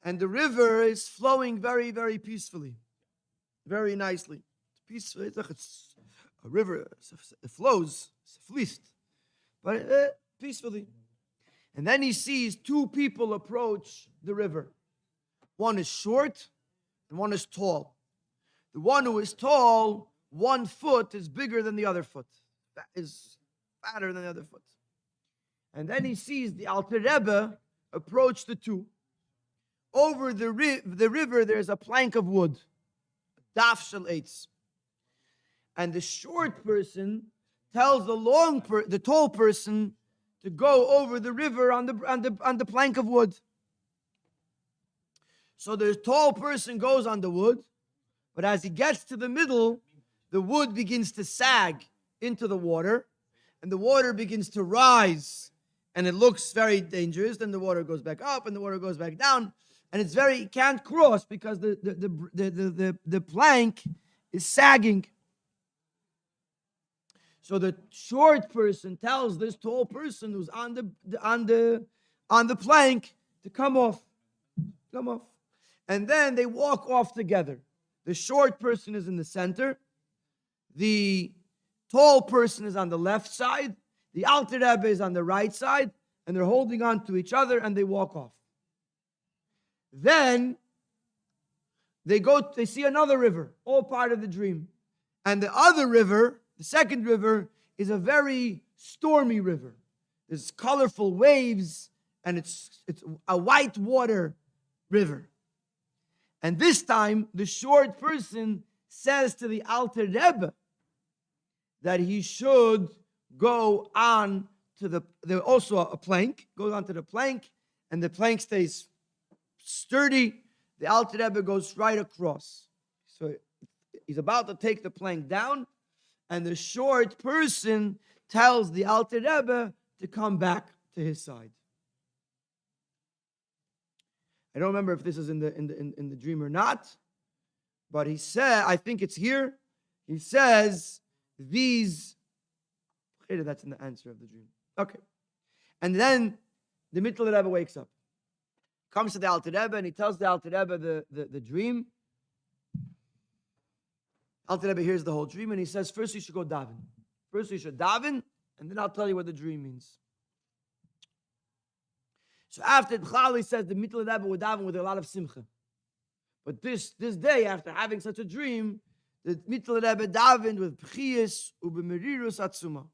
and the river is flowing very, very peacefully, very nicely. It's peaceful. It's a river. It flows, it's fleeced, but peacefully. And then he sees two people approach the river. One is short and one is tall. The one who is tall, 1 foot is bigger than the other foot. That is fatter than the other foot. And then he sees the Alter Rebbe approach the two. Over the river, there's a plank of wood, daf shel eitz. And the short person tells the tall person to go over the river on the plank of wood. So the tall person goes on the wood, but as he gets to the middle, the wood begins to sag into the water, and the water begins to rise, and it looks very dangerous. Then the water goes back up, and the water goes back down, and he can't cross because the plank is sagging. So the short person tells this tall person who's on the plank to come off, and then they walk off together. The short person is in the center. The tall person is on the left side. The Alter Rebbe is on the right side, and they're holding on to each other, and they walk off. Then they see another river, all part of the dream. And the other river, the second river, is a very stormy river. There's colorful waves, and it's a white water river. And this time, the short person says to the Alter Rebbe that he should go on to there's also a plank, goes onto the plank, and the plank stays sturdy. The Alter Rebbe goes right across. So he's about to take the plank down, and the short person tells the Alter Rebbe to come back to his side. I don't remember if this is in the dream or not, but he said, I think it's here. He says that's in the answer of the dream. Okay. And then the Mittler Rebbe wakes up, comes to the Alter Rebbe, and he tells the Alter Rebbe the dream. Alter Rebbe hears the whole dream, and he says, first you should go daven. First you should daven, and then I'll tell you what the dream means. So after B'chal, says the Mittler Rebbe would daven with a lot of simcha. But this day, after having such a dream, the Mittler Rebbe davened with b'chiyas u'b'merirus atzuma.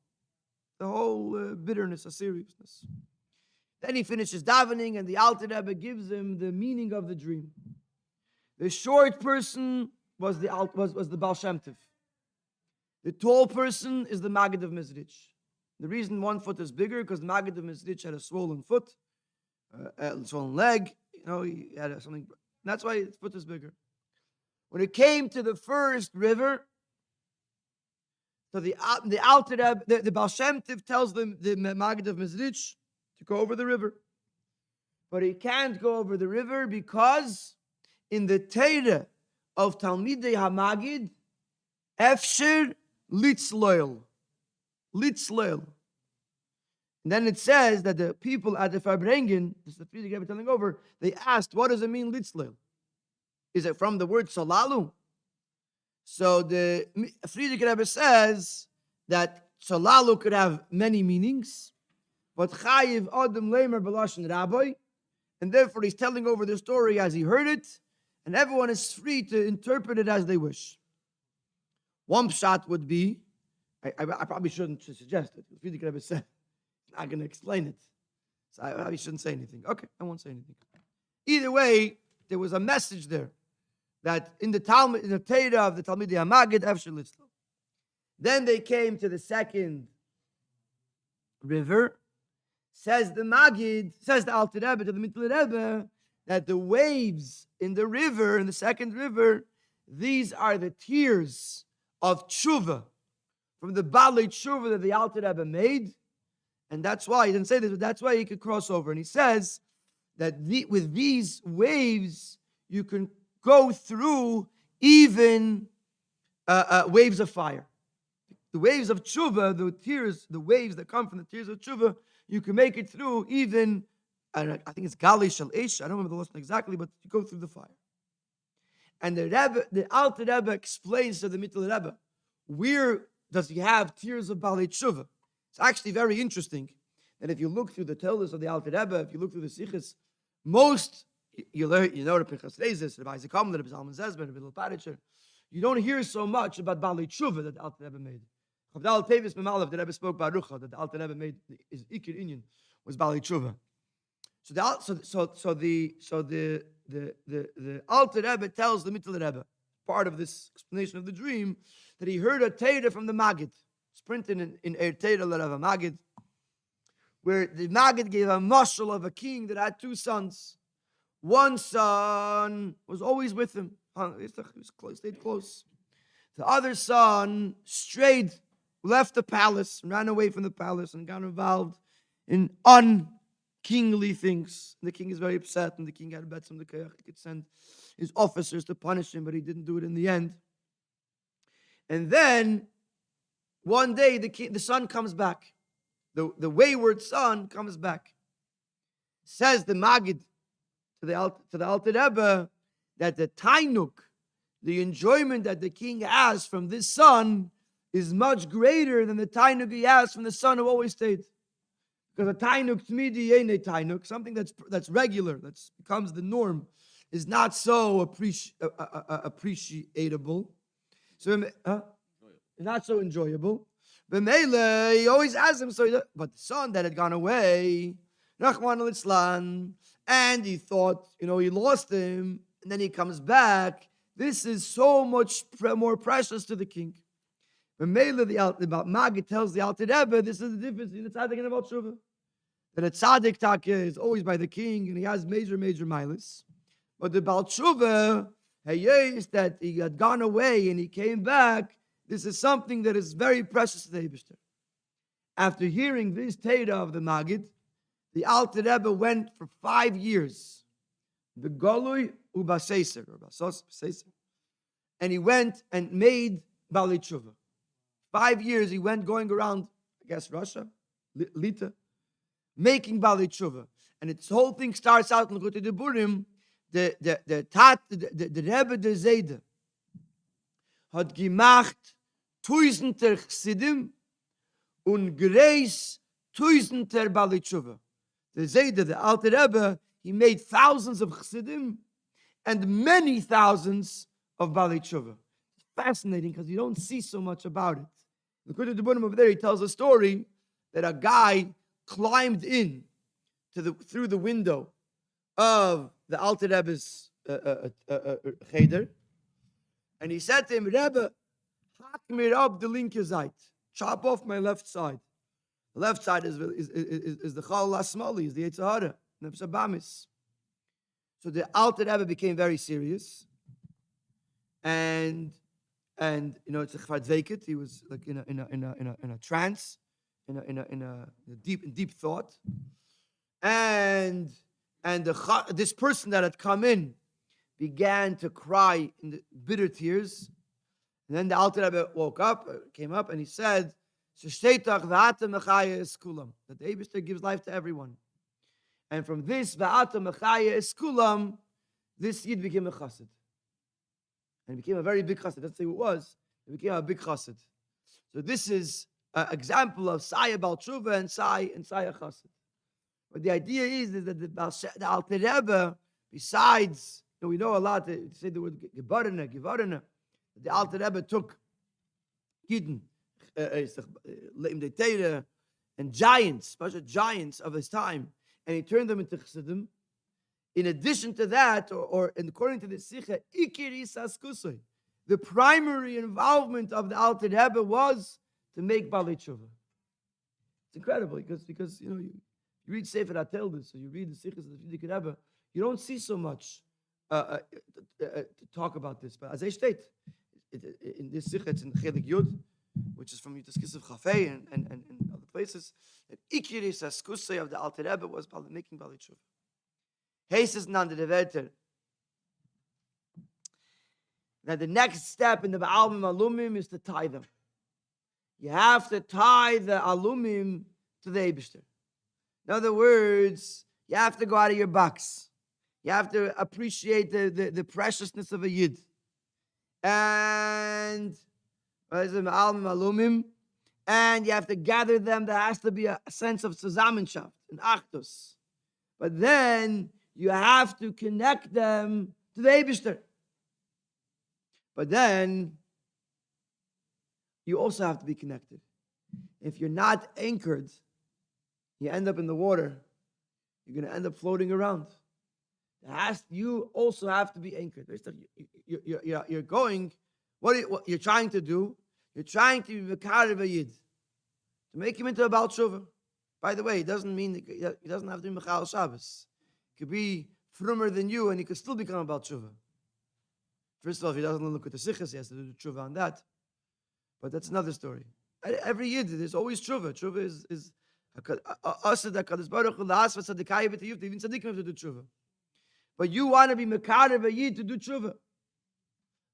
The whole bitterness, a seriousness. Then he finishes davening, and the Alter Rebbe gives him the meaning of the dream. The short person was the Baal Shem Tov. The tall person is the Maggid of Mezrich. The reason 1 foot is bigger because the Maggid of Mezrich had a swollen foot, a swollen leg. He had something. That's why his foot is bigger. When it came to the first river, so the Alter Rebbe, the Baal Shem Tov tells them the Maggid of Mezrich to go over the river, but he can't go over the river because in the Torah of Talmidei HaMagid, Efsher Litzloil. And then it says that the people at the Farbrengen, this is the Friedrich Rebbe telling over, they asked, what does it mean, Litzloil? Is it from the word Salalu? So the Friedrich Rebbe says that Salalu could have many meanings, but Chayiv Adam Leimer B'Lashon Rabbi, and therefore he's telling over the story as he heard it, and everyone is free to interpret it as they wish. One pshat would be, I probably shouldn't suggest it. Friedrich Rebbe said, not going to explain it. So I probably shouldn't say anything. Okay, I won't say anything. Either way, there was a message there. that in the Talmud, in the Torah of the Talmidei HaMagid, Efshel Litzlo. Then they came to the second river. Says the Magid, says the Alter Rebbe to the Mittler Rebbe, that the waves in the river, in the second river, these are the tears of tshuva, from the Balei tshuva that the Alter Rebbe made. And that's why, he didn't say this, but that's why he could cross over. And he says that with these waves, you can go through even waves of fire. The waves of tshuva, the tears, the waves that come from the tears of tshuva, you can make it through even, I think it's Gali Shal Eish, I don't remember the lesson exactly, but you go through the fire. And the Alter Rebbe explains to the Mittler Rebbe, where does he have tears of Balei Tshuva? It's actually very interesting that if you look through the Toldos of the Alter Rebbe, if you look through the Sichos, most, you know the Pinchas Reizes, the Isaac Hamler, the Zalman Zesben, the Bill Paritcher, you don't hear so much about Balei Tshuva that the Alter Rebbe made. Chavdal Tevis Memalev, the Rebbe spoke Barucha, that the Alter Rebbe made his Ikir Inyan was Balei Tshuva. So the Alter Rebbe tells the Mittler Rebbe, part of this explanation of the dream, that he heard a Torah from the Magid. It's printed in Er Torah L'Rav Magid, where the Magid gave a mashal of a king that had two sons. One son was always with him. He stayed close. The other son strayed, left the palace, ran away from the palace, and got involved in unkingly things. And the king is very upset, and the king had a bet from the Kayach. He could send his officers to punish him, but he didn't do it in the end. And then one day the son comes back. The wayward son comes back. Says the Magid to the Alter Rebbe that the tainuk, the enjoyment that the king has from this son, is much greater than the tainuk he has from the son who always stayed. Because a tainuk tmidi yene tainuk, something that's regular, that becomes the norm, is not so appreciable. So not so enjoyable. But Mele, he always has him. But the son that had gone away, Nachman al-Islan, and he thought, he lost him, and then he comes back. This is so much more precious to the king. But Mele, about Magid tells the Alter Rebbe, this is the difference between the tzaddik and the Baal Tshuva. That a tzaddik taka is always by the king, and he has major milas. But the Baal Tshuva, is that he had gone away and he came back. This is something that is very precious to the Eibishter. After hearing this Torah of the Magid, the Alter Rebbe went for 5 years, the Golui Ubaseser, or Basos Baseser, and he went and made Balei Tshuva. 5 years he went going around, I guess Russia, Lita, making Balei Tshuva. And its whole thing starts out in Likutei Deburim, the Rebbe der Zayde hat gemacht tausender Chassidim und Greis tausender Balei Tshuva. The Zayde, the Alter Rebbe, he made thousands of Chassidim and many thousands of Balei Tshuva. Fascinating because you don't see so much about it. In the Likutei Deburim over there, he tells a story that a guy climbed in through the window of the Alter Rebbe's cheder, and he said to him, Rebbe, hak mir up the linke Seite, chop off my left side. The left side is the Chal Asmali, is the Yetzer Hara, Nefesh Abamis. So the Alter Rebbe became very serious, and it's a chvardveket. He was like in a trance, in a deep thought, and this person that had come in began to cry in the bitter tears. And then the Alter Rebbe came up, and he said, that the Eibishter gives life to everyone. And from this, V'ata mechaya es kulam, this Yid became a chassid. And he became a very big chassid. Let's say what it was. He became a big chassid. So this is an example of Saya Baal Tshuva and Saya chassid. But the idea is that the Alter Rebbe, besides, we know a lot to say the word Gevarene. The Alter Rebbe took Yidden, and giants, special giants of his time, and he turned them into Chassidim. in addition to that, or according to the Sikha, Ikiris Askusoi, the primary involvement of the Alter Rebbe was to make Balei Tshuva. It's incredible because you read Sefer HaTeldos, so you read the Sikhs of the Frierdiker Rebbe, you don't see so much to talk about this. But as I state, in this Sikh, it's in Chelik Yud, which is from Yud Tes Kislev Chafei and other places, that Ikiris Askusei of the Alter Rebbe was making Balei Tshuva. Heises nan de Wetter. Now the next step in the Ba'almim Alumim is to tie them. You have to tie the Alumim to the Eibishter. In other words, you have to go out of your box. You have to appreciate the preciousness of a Yid. And and you have to gather them. There has to be a sense of Zusammenschaft and Achdus. But then you have to connect them to the Eibishter. But then you also have to be connected. If you're not anchored, you end up in the water. You're going to end up floating around. You also have to be anchored. You're going. What you're trying to do? You're trying to be Mekarev a Yid, to make him into a Baal Tshuva. By the way, it doesn't mean that he doesn't have to be Mechal Shabbos. He could be frumer than you, and he could still become a Baal Tshuva. First of all, if he doesn't look at the Sikhs, he has to do tshuva on that. But that's another story. Every Yid, there's always tshuva. Tshuva is Asad HaKadosh Baruch Hu la'asva tzaddikai b'tiyufta. Even tzaddikim have to do tshuva. But you want to be mekarev a Yid to do tshuva.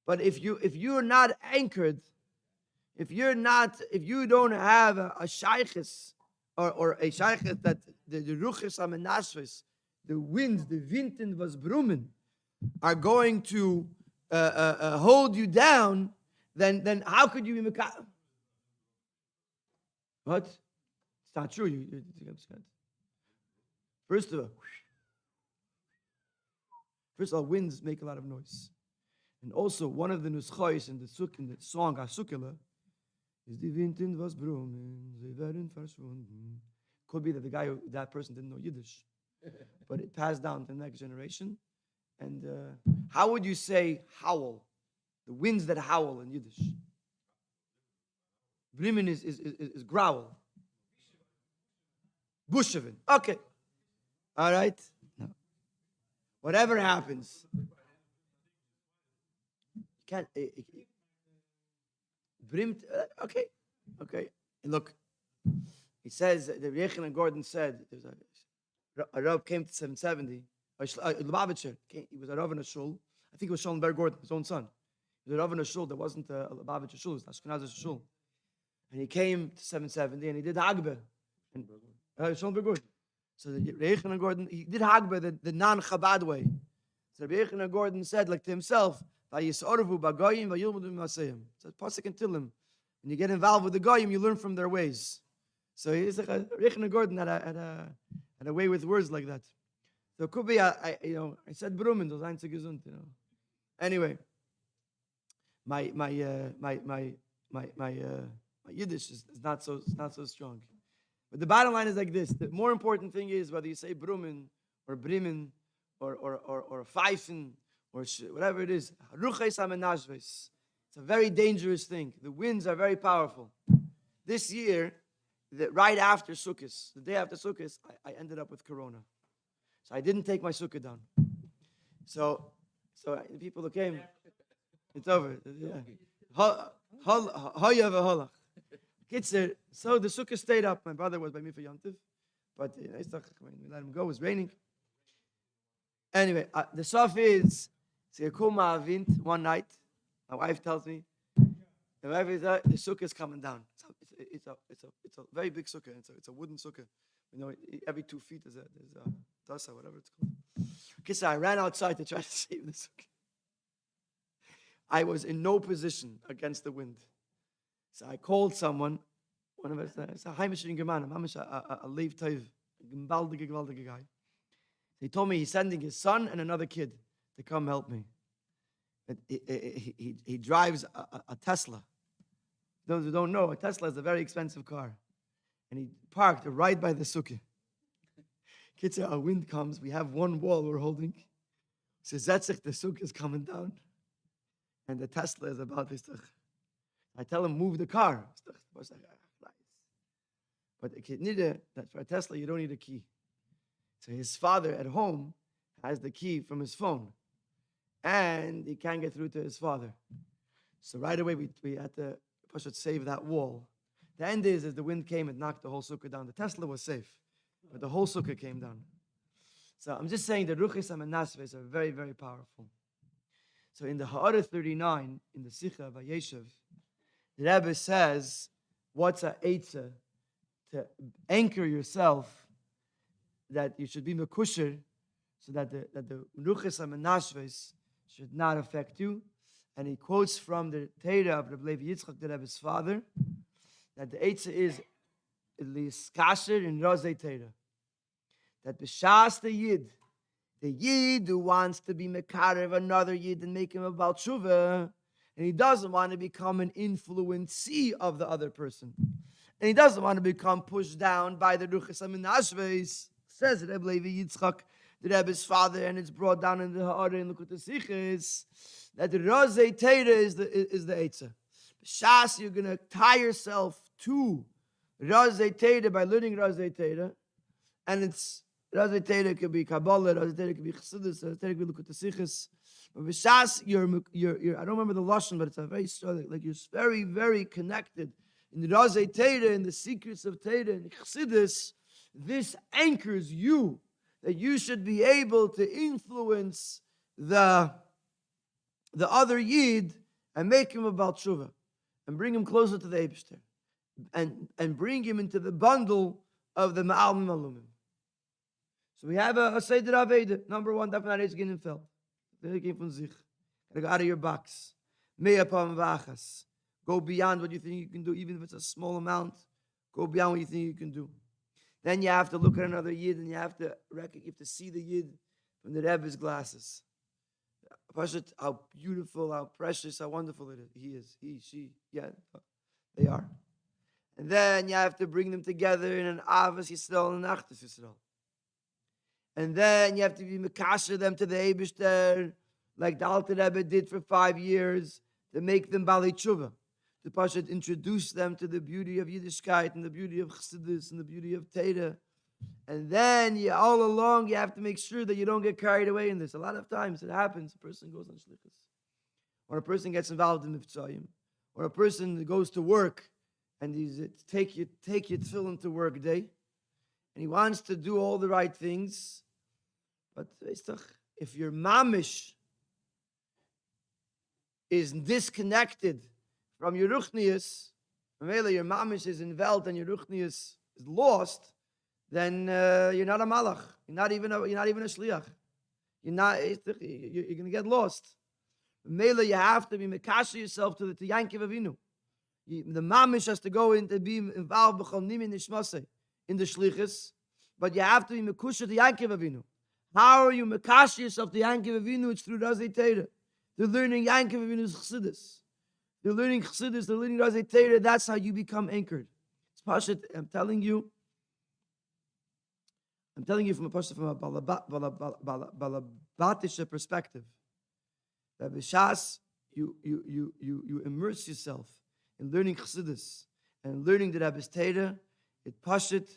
But if you're not anchored, if you don't have a shaykhis or a shaykhis that the ruchis amenashves, the winds, the vinten was brumen, are going to hold you down, then how could you be mekarev? What? It's not true. You First of all, winds make a lot of noise. And also, one of the nuschos in the song Asukela is the Winten was brumen, sie werden verschwunden. Could be that that person didn't know Yiddish, but it passed down to the next generation. And how would you say howl? The winds that howl in Yiddish. Brumen is growl. Bushevin. Okay. All right. No. Whatever happens. Can't. Okay. And look, he says the Yechon and Gordon said there's a Rav came to 770. Lubavitcher, he was a Rav in a shul. I think it was Schallenberg Gordon, his own son. He was a Rav in a shul. There wasn't a Lubavitcher shul. It was Ashkenazi shul. And he came to 770 and he did Hagbeh. Schallenberg Gordon. So the Yechon and Gordon, he did Hagbeh the non-Chabad way. So the Yechon and Gordon said, like to himself, Vayisorvu b'goyim vayilmudu m'aseyim. So Pasuk and Tillim. When you get involved with the goyim, you learn from their ways. So he's like Yechon and Gordon had a way with words like that. So it could be, I said Brumen, those einzig gesund, Anyway, my Yiddish is not so strong. But the bottom line is like this: the more important thing is whether you say Brumen or Brimen or Pfeifen or whatever it is. Ruchais amenashves. It's a very dangerous thing. The winds are very powerful. This year, right after Sukkot, the day after Sukkot, I ended up with Corona. So I didn't take my sukkah down. So the people who came, it's over. Kitzer, so the sukkah stayed up. My brother was by me for Yom Tov, but we let him go. It was raining. Anyway, the sof is one night. My wife tells me, the sukkah is coming down. It's a very big sukkah. It's a wooden sukkah. Every 2 feet there's a tasa, whatever it's called. Okay, so I ran outside to try to save the sukkah. I was in no position against the wind. So I called someone, one of us, a Heimishin German, a Lev Tov, a gewaldige guy. He told me he's sending his son and another kid to come help me. He drives a Tesla. Those who don't know, a Tesla is a very expensive car. And he parked right by the sukkah. Kitzer, a wind comes. We have one wall we're holding. Says Zetzich, the sukkah is coming down, and the Tesla is about to. I tell him move the car. But that for a Tesla you don't need a key. So his father at home has the key from his phone, and he can't get through to his father. So right away we had to save that wall. The end is, as the wind came, it knocked the whole sukkah down. The Tesla was safe, but the whole sukkah came down. So I'm just saying the ruchis and nasves are very, very powerful. So in the Ha'ara 39, in the Sikha of Yeshiv, the Rebbe says, what's a eitzah? To anchor yourself that you should be mekusher, so that the ruchis and nasves should not affect you. And he quotes from the Torah of Rabbi Yitzchak, the Rebbe's father, that the eitzah is at least kasher in rozei Torah. That b'shas the yid who wants to be mekarev another yid and make him a bal tshuva, and he doesn't want to become an influencee of the other person, and he doesn't want to become pushed down by the ruchas aminashves, says Rebbe Levi Yitzchak, the Rebbe's father, and it's brought down in the Ha'ara in Likutei Sichos, that the rozei Torah is the eitzah. B'shas, you're going to tie yourself to rozei Torah by learning rozei Torah, and it's rozei Torah could be Kabbalah, rozei Torah could be Chassidus, rozei Torah could be Likutei Sichos. But b'shas, you're I don't remember the lashon, but it's a very strong, like you're very, very connected in the rozei Torah, in the secrets of Torah, and Chassidus. This anchors you that you should be able to influence the other yid and make him a bal tshuva and bring him closer to the Eibishter and bring him into the bundle of the Ma'almim Alumim. So we have a Seder Aveda. Number one, Dafnar is getting felt. Gotta go out of your box. Go beyond what you think you can do, even if it's a small amount. Go beyond what you think you can do. Then you have to look at another yid, and you have to see the yid from the Rebbe's glasses. How beautiful, how precious, how wonderful he is. He, she, yeah, they are. And then you have to bring them together in an Avos Yisrael and an Achtus Yisrael. And then you have to be mekasher them to the Eibishter, like the Alter Rebbe did for 5 years, to make them Balei Tshuva. To Pashat introduce them to the beauty of Yiddishkeit and the beauty of Chassidus and the beauty of Torah. And then all along you have to make sure that you don't get carried away in this. A lot of times it happens. A person goes on shlichus, or a person gets involved in mitzvayim, or a person goes to work and he's take your tefillin to work day, and he wants to do all the right things. But if your mamish is disconnected from your ruchnius, your mamish is in Welt and your ruchnius is lost, then you're not a malach. You're not even a shliach. You're going to get lost. Mele, you have to be mekasher yourself to Yankiv Avinu. The mamish has to go in to be involved in the shlichus, but you have to be mekusher to Yankiv Avinu. How are you mekasher yourself to Yankiv Avinu? It's through rozei Torah. They're learning Yankiv Avinu's chassidus. They're learning chassidus. They're learning rozei Torah. That's how you become anchored. It's pashat. I'm telling you from a balabatisha perspective, that b'shas you immerse yourself in learning chassidus and learning the Rebbe's Torah. It pashat.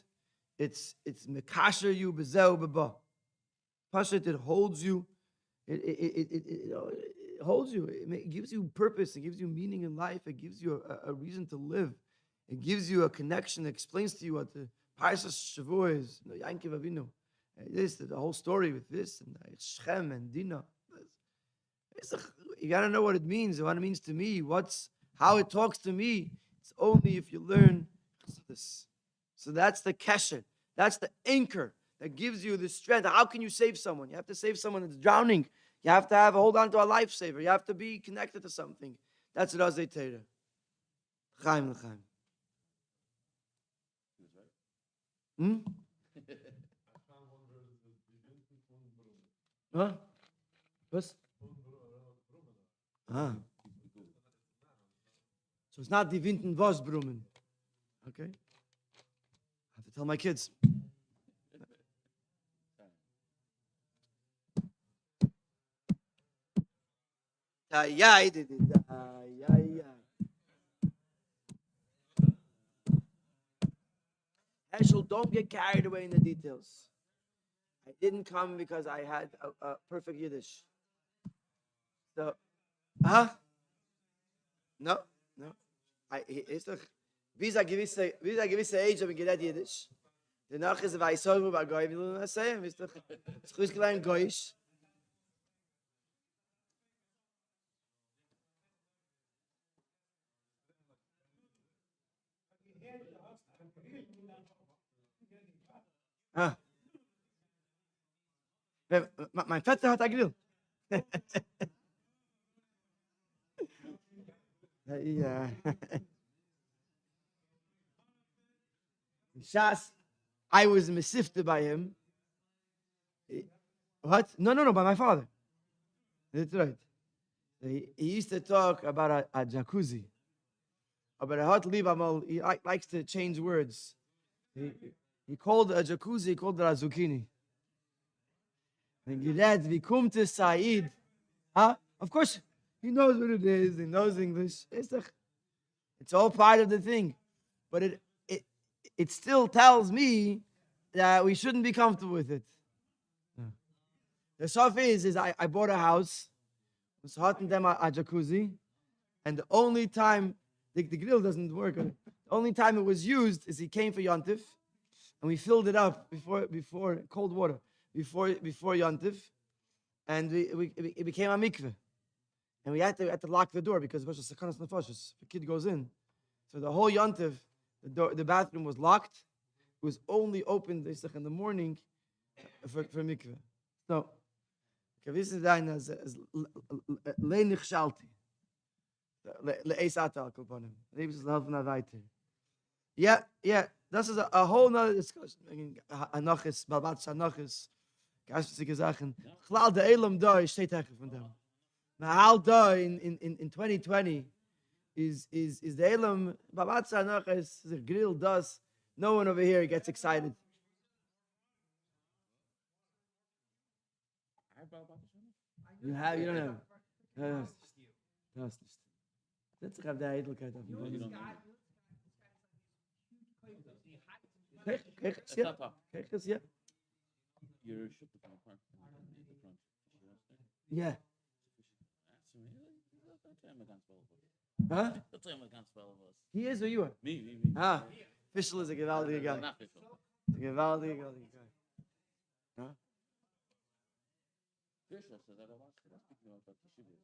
It's mekasher you b'zeu b'ba. Pashat. It holds you. It holds you. It gives you purpose. It gives you meaning in life. It gives you a reason to live. It gives you a connection. It explains to you what the Parshas Shavuos is, Yankiv Avinu. The whole story with this, and Shechem and Dinah. You gotta know what it means, what it means to me, how it talks to me. It's only if you learn this. So that's the kesher. That's the anchor that gives you the strength. How can you save someone? You have to save someone that's drowning. You have to hold on to a lifesaver. You have to be connected to something. That's rozei Torah. Chaim l'chaim. Huh? Was? Ah. So it's not die Winden was brummen. Okay? I have to tell my kids. Ay, did it. Ay. Heschel, don't get carried away in the details. I didn't come because I had a perfect Yiddish. So, no. Ist doch, wie ist eine gewisse Age, aber gerät Jiddisch. Danach ist weiß so, aber Goy will nur sagen, ist doch, es ist klein Goyisch. Mein Vetter hat ein Grill. Ja. Shas, I was misifted by him. What? No, by my father. That's right. He used to talk about a jacuzzi. But he likes to change words. He called a jacuzzi, he called it a zucchini. And Gilad, we come to Said. Of course, he knows what it is, he knows English. It's all part of the thing. But it still tells me that we shouldn't be comfortable with it. The stuff is I bought a house, was hot and them a jacuzzi, and the only time the grill doesn't work. The only time it was used is he came for Yontif, and we filled it up before cold water before Yontif, and it became a mikveh, and we had to lock the door because it was a sakanas nefashos. The kid goes in, so the whole Yontif, the bathroom was locked. It was only opened in the morning for mikveh. So, this is as leinig shalti. Yeah. This is a whole nother discussion. Anachis, Balbatz Anachis, geistliche Sachen. Klar, der Elam da steht hecher von dem. Now, da in 2020 is the Elam Balbatz Anachis, the grill does. No one over here gets excited. You don't have. Das nicht. Setz dich auf der Eitelkeit auf den Boden. Kijk eens hier.
Your ship to come apart in the front.
Yeah.
That's him against all of us.
He is or you are?
Me.
Fischl is a gewaltige guy.
Not Fischl.
Gewaltige guy.
Fischl said that I was speaking about the Shabbos.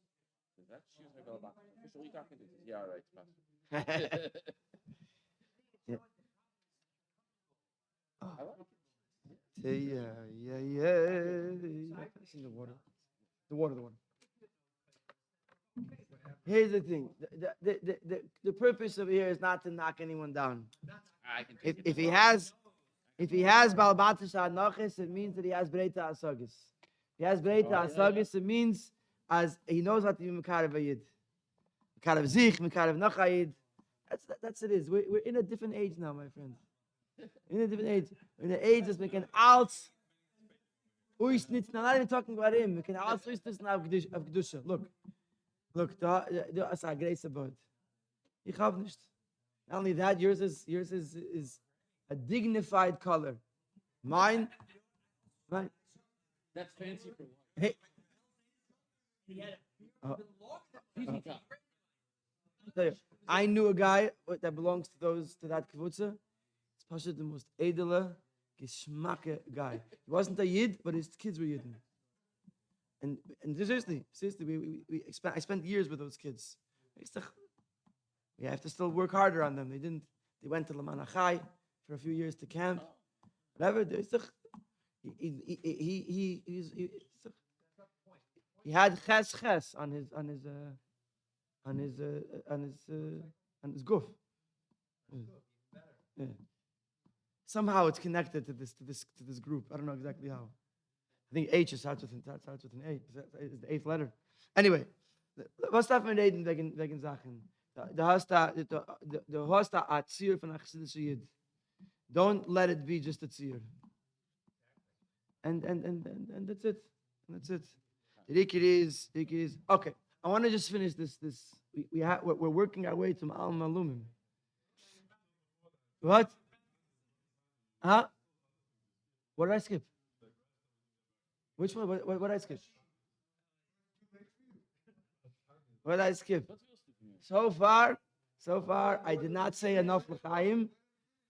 That's she's her bell back. Fischl, what are you talking to? Yeah, all right, Pastor.
Yeah.
I like it.
Yeah. It's in the water. The water. Here's the thing. The purpose of here is not to knock anyone down. If he has Balbatis Anochis, it means that he has Breita Asagis. If he has Breita Asagis, it means as he knows how to be Mekarev Ayid. Mekarev Zich, Mekarev Nachayid. That's it is. We're in a different age now, my friend. In a different age. We're in an age that's making alts. Uisnitz. Now, not even talking about him. We can also uisnitz of Kedusha. Look, da is a grace about. Ich hab nicht. Not only that, yours is a dignified color. Mine.
That's fancy for what?
Hey. I knew a guy that belongs to that kibutza. It's probably the most edele, geschmacke guy. He wasn't a yid, but his kids were yidden. And seriously, I spent years with those kids. We have to still work harder on them. They went to Laman Achai for a few years to camp. Whatever. He had ches on his goof. Yeah. Somehow it's connected to this group. I don't know exactly how. I think H starts with an A. It's the 8th letter. Anyway, was darf man reden wegen Sachen? Du hast da a Zier von a Chassidische Yid. Don't let it be just a Zier. And that's it. The Rikir is okay. I want to just finish this. We're working our way to Ma'al Malumim. What? Huh? What did I skip? Which one? What did I skip? What did I skip? So far, I did not say enough l'chaim.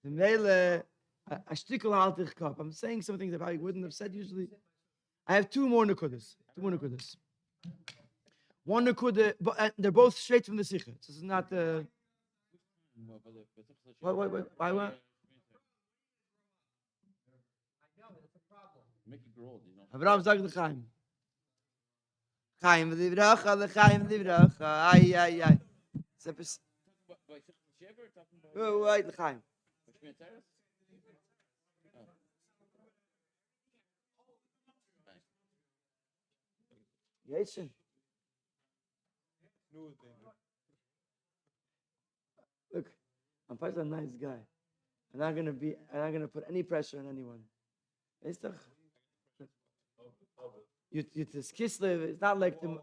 The mele a shtickle haltig kop. I'm saying some things that I wouldn't have said usually. I have two more nekudas. One nekuda, but they're both straight from the Sikha. So this is not what?
Make it grow, you know.
Abraham sagt l'chaim. Chaim v'livracha. Ay. Sepes. Wait, l'chaim. Jason. Look, I'm quite a nice guy. I'm not gonna put any pressure on anyone. Yud Tes Kislev, it's not like the.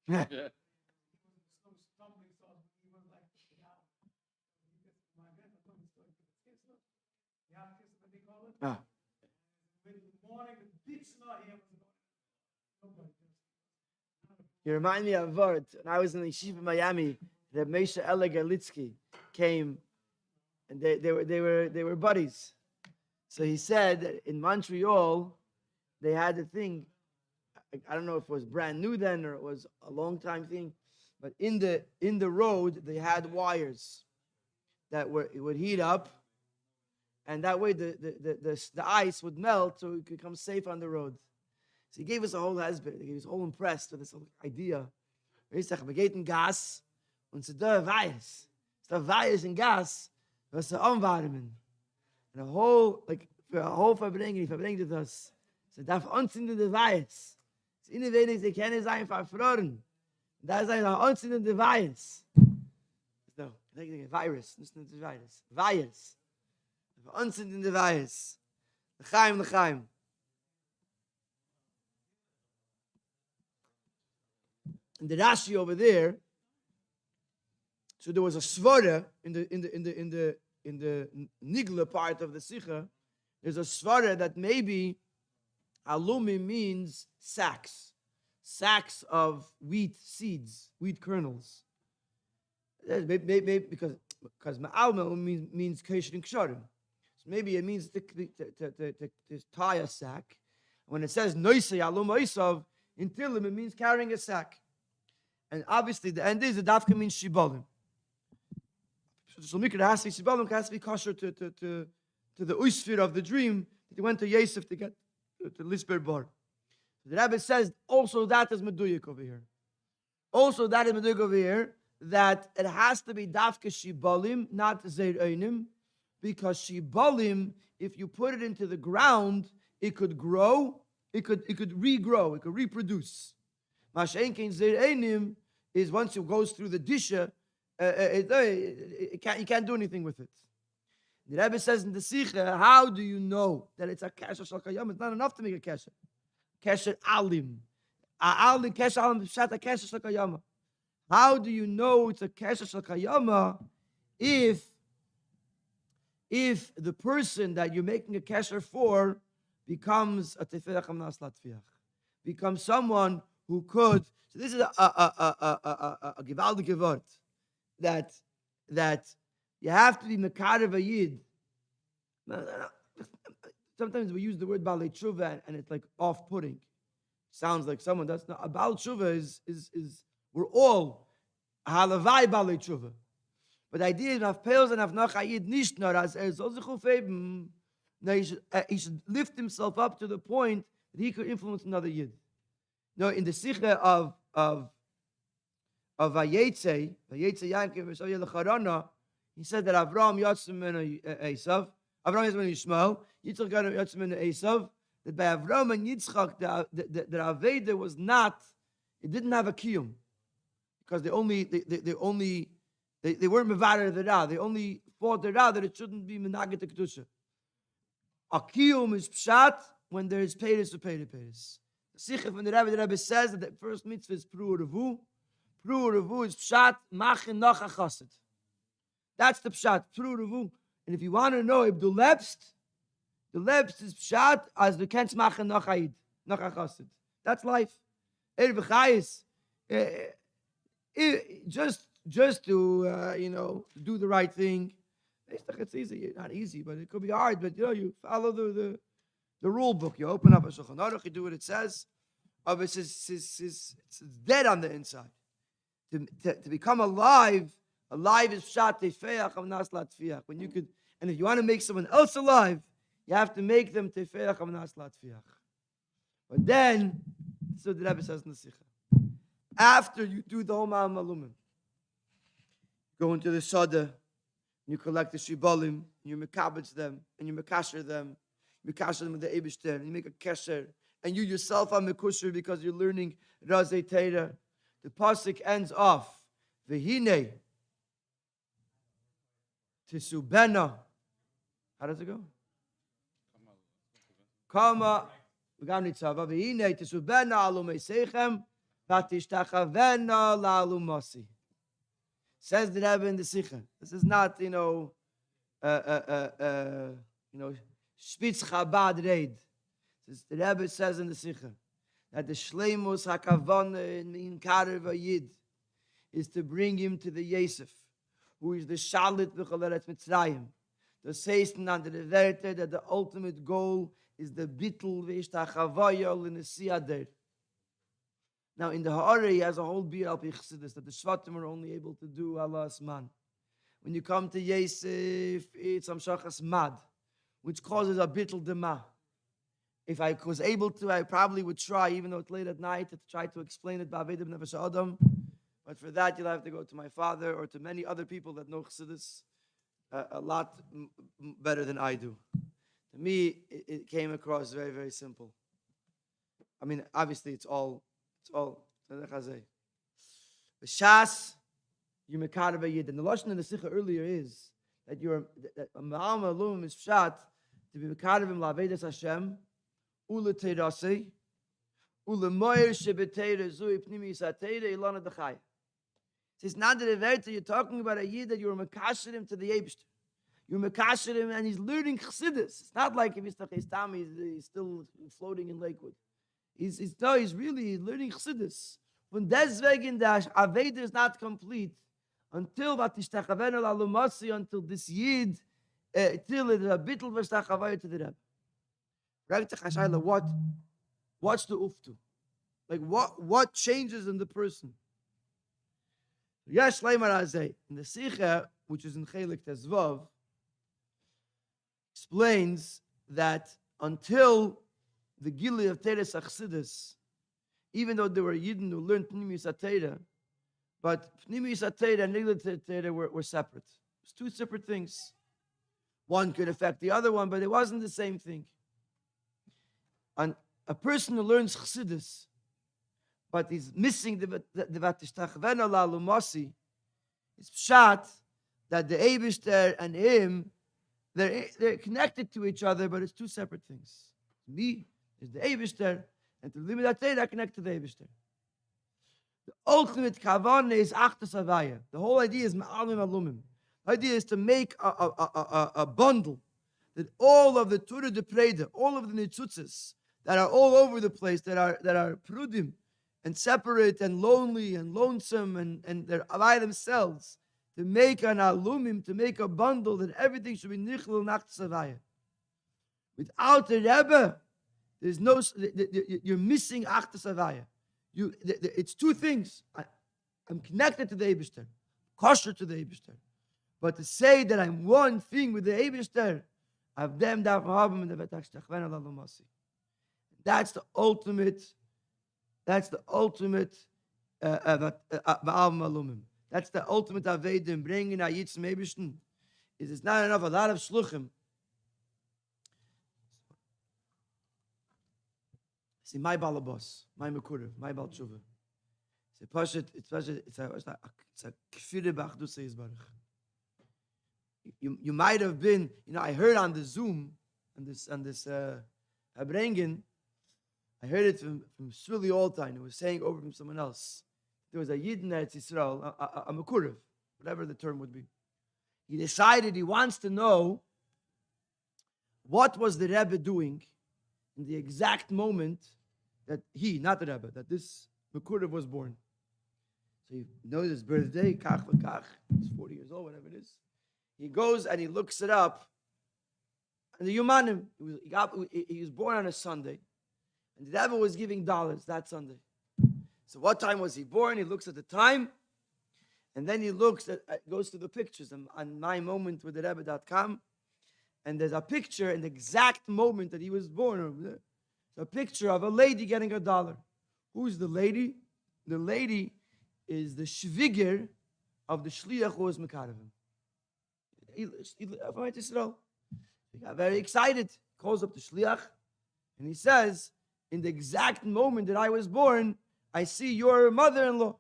Yeah.
Ah. You remind me of a word. When I was in the yeshiva in Miami, Rabbi Moshe Gourarie came, and they were buddies. So he said that in Montreal, they had a thing. I don't know if it was brand new then or it was a long time thing, but in the road they had wires that it would heat up, and that way the ice would melt so it could come safe on the road. So he gave us a whole husband. He was all impressed with this whole idea. He said, "We get in gas, und it's da virus. It's da virus in gas. Was the anwarmen, and a whole für a whole Farbrengen. He verbringt das. So darf uns in the virus. It's in wenig sie kennen sein verfroren. Da ist ein uns in the virus. No, I think a virus, not the virus. Virus. Uns in the virus. L'chaim. And the Rashi over there, so there was a svara in the nigla part of the Sikha. There's a svara that maybe alumi means sacks of wheat seeds, wheat kernels. Maybe because ma'alma means keshin ksharim. So maybe it means to tie a sack. When it says noisei alum oisav in Tilim, it means carrying a sack. And obviously, the end is the dafka means shibalim. So Mikra has to be shibalim, has to be kosher to the usphere of the dream that he went to Yosef to get to Lisber Bar. The Rebbe says also that is meduyik over here. Also that is meduyik over here, that it has to be dafka shibalim, not zeir einim, because shibalim, if you put it into the ground, it could grow, it could regrow, it could reproduce. Mashenkin zeir einim is once it goes through the disha, you can't do anything with it. The Rebbe says in the Sikha, how do you know that it's a kesher shel kayama? It's not enough to make a kesher. Kesher alim. Alim kesher alim pshat a kesher shel kayama. How do you know it's a kesher shel kayama if the person that you're making a kesher for becomes a tefilach amnas latfiach, becomes someone who could? So this is a givaldik word that you have to be mekarev a yid. Sometimes we use the word balei tshuva and it's like off-putting. Sounds like someone that's not a balei tshuva is we're all halavai balei tshuva. But the idea is, auf Pels and auf noch Ayid nicht nur, as soll sich aufheben, no, he should lift himself up to the point that he could influence another Yid. No, in the Sikha of Vayetze Yankiv V'Shavya L'Charana, he said that Avraham Yatzim Menu Esav, Avraham Yatzim Menu Yishmael, Yitzchak Yatzim Menu Esav, that by Avraham and Yitzchak, the Aveda was not, it didn't have a kiyum, because they weren't mevarer the ra. They only fought the ra that it shouldn't be menaget the kedusha. A kiyum is pshat when there is peiris or peiris. The Sikha from the Rebbe says that the first mitzvah is pru revu. Pru revu is pshat machin noch achasid. That's the pshat, pru revu. And if you want to know if the lepst is pshat as the kens machin noch aid, noch achasid. That's life. B'chayis, just to do the right thing. It's easy, not easy, but it could be hard. But you follow the rule book. You open up a Shulchan Aruch, you do what it says. It's dead on the inside. To become alive is pshat tefeach of nas latfiach. When you could, and if you want to make someone else alive, you have to make them tefeach of nas latfiach. But then, so the Rebbe says in the Sikha, after you do the whole Ma'am Malumim, go into the Sada, you collect the Shibalim, you mekabetz them, and you mekasher them with the Eibishter, and you make a kesher, and you yourself are mekusher because you're learning Razei Teira. The pasuk ends off, V'hine tisubena. How does it go? Kama v'gam v'hine tisubena alum eisechem v'tishtachavena la'alum Motzie. Says the Rebbe in the Sikha. This is not, Spitz Chabad Reid. The Rebbe says in the Sikha that the Shleimus HaKavana in Karev Yid is to bring him to the Yosef, who is the Shalit B'Choleret Mitzrayim. The Seisten under the Werte that the ultimate goal is the Bittul V'Ishtachavayol in the Siader. Now, in the Ha'ara, he has a whole beer al Chassidus that the Shvatim are only able to do Allah's man. When you come to Yosef, it's Amshachas Mad, which causes a bittul dema. If I was able to, I probably would try, even though it's late at night, to try to explain it ba'avedim nefesh adam. But for that, you'll have to go to my father or to many other people that know Chassidus a lot better than I do. To me, it came across very, very simple. I mean, obviously, it's all B'shas, you mekar b'yid. And the lashon in the Sikha earlier is that a ma'am alum is pshat to be mekar b'im la'avedas Hashem u'leteirasei u'lemoyer shebeteira zui pnimi yisateira ilana d'chaya. It's not that you're talking about a yid that you're mekasher him to the Eibishter. You're mekasher him and he's learning Chassidus. It's not like if he's still floating in Lakewood. He's really learning Chassidus. Von deswegen der Aveda is not complete until until this Yid till it a bittul v'shtachavaya to the Rebbe. What's the uftu? Like what changes in the person? Yesh leimar azay. In the Sikha, which is in Chelik Tezvav, explains that until the Gili of Teres Achsidus, even though there were Yidden who learned Pnimis HaTeira, but Pnimis HaTeira and Nigla HaTeira were separate. It's two separate things. One could affect the other one, but it wasn't the same thing. And a person who learns Chassidus, but he's missing the Vatishtachvena La'alum Motzie, it's pshat that the Eibishter and him, they're connected to each other, but it's two separate things. Me is the Eibishter, and to limit that I connect to the Eibishter. The ultimate kavanah is achtas havaya. The whole idea is ma'alim alumim. The idea is to make a bundle that all of the Torah de Preda, all of the nitzutzes that are all over the place, that are prudim and separate and lonely and lonesome and they're by themselves, to make an alumim, to make a bundle that everything should be nichlul nachtas havaya. Without the Rebbe, there's no. You're missing achtas havaya. It's two things. I'm connected to the Eibishter, kosher to the Eibishter, But to say that I'm one thing with the Eibishter, I've them darf haben in the Betach Shtachven ala Motzie. That's the ultimate. That's the ultimate. That's the ultimate Avedim, bringing a Yitzim Eibishten. Is it's not enough. A lot of shluchim. See, my balabos, my mekurev, my bal tshuva. It's a kfire b'achdus Yisbarach. You might have been, I heard on the Zoom, on this Farbrengen, I heard it from Shuli Altain, who was saying over from someone else. There was a Yid in Eretz Yisrael, a mekurev, whatever the term would be. He decided he wants to know what was the Rebbe doing in the exact moment that not the Rebbe, that this mekurev was born. So he knows his birthday, kach v'kach, he's 40 years old, whatever it is. He goes and he looks it up. And the Yumanim, he was born on a Sunday. And the Rebbe was giving dollars that Sunday. So what time was he born? He looks at the time. And then he goes to the pictures on mymomentwiththerebbe.com. And there's a picture in the exact moment that he was born. There's a picture of a lady getting $1. Who's the lady? The lady is the shviger of the shliach who was mekaravim. He got very excited. Calls up the shliach, and he says, "In the exact moment that I was born, I see your mother-in-law."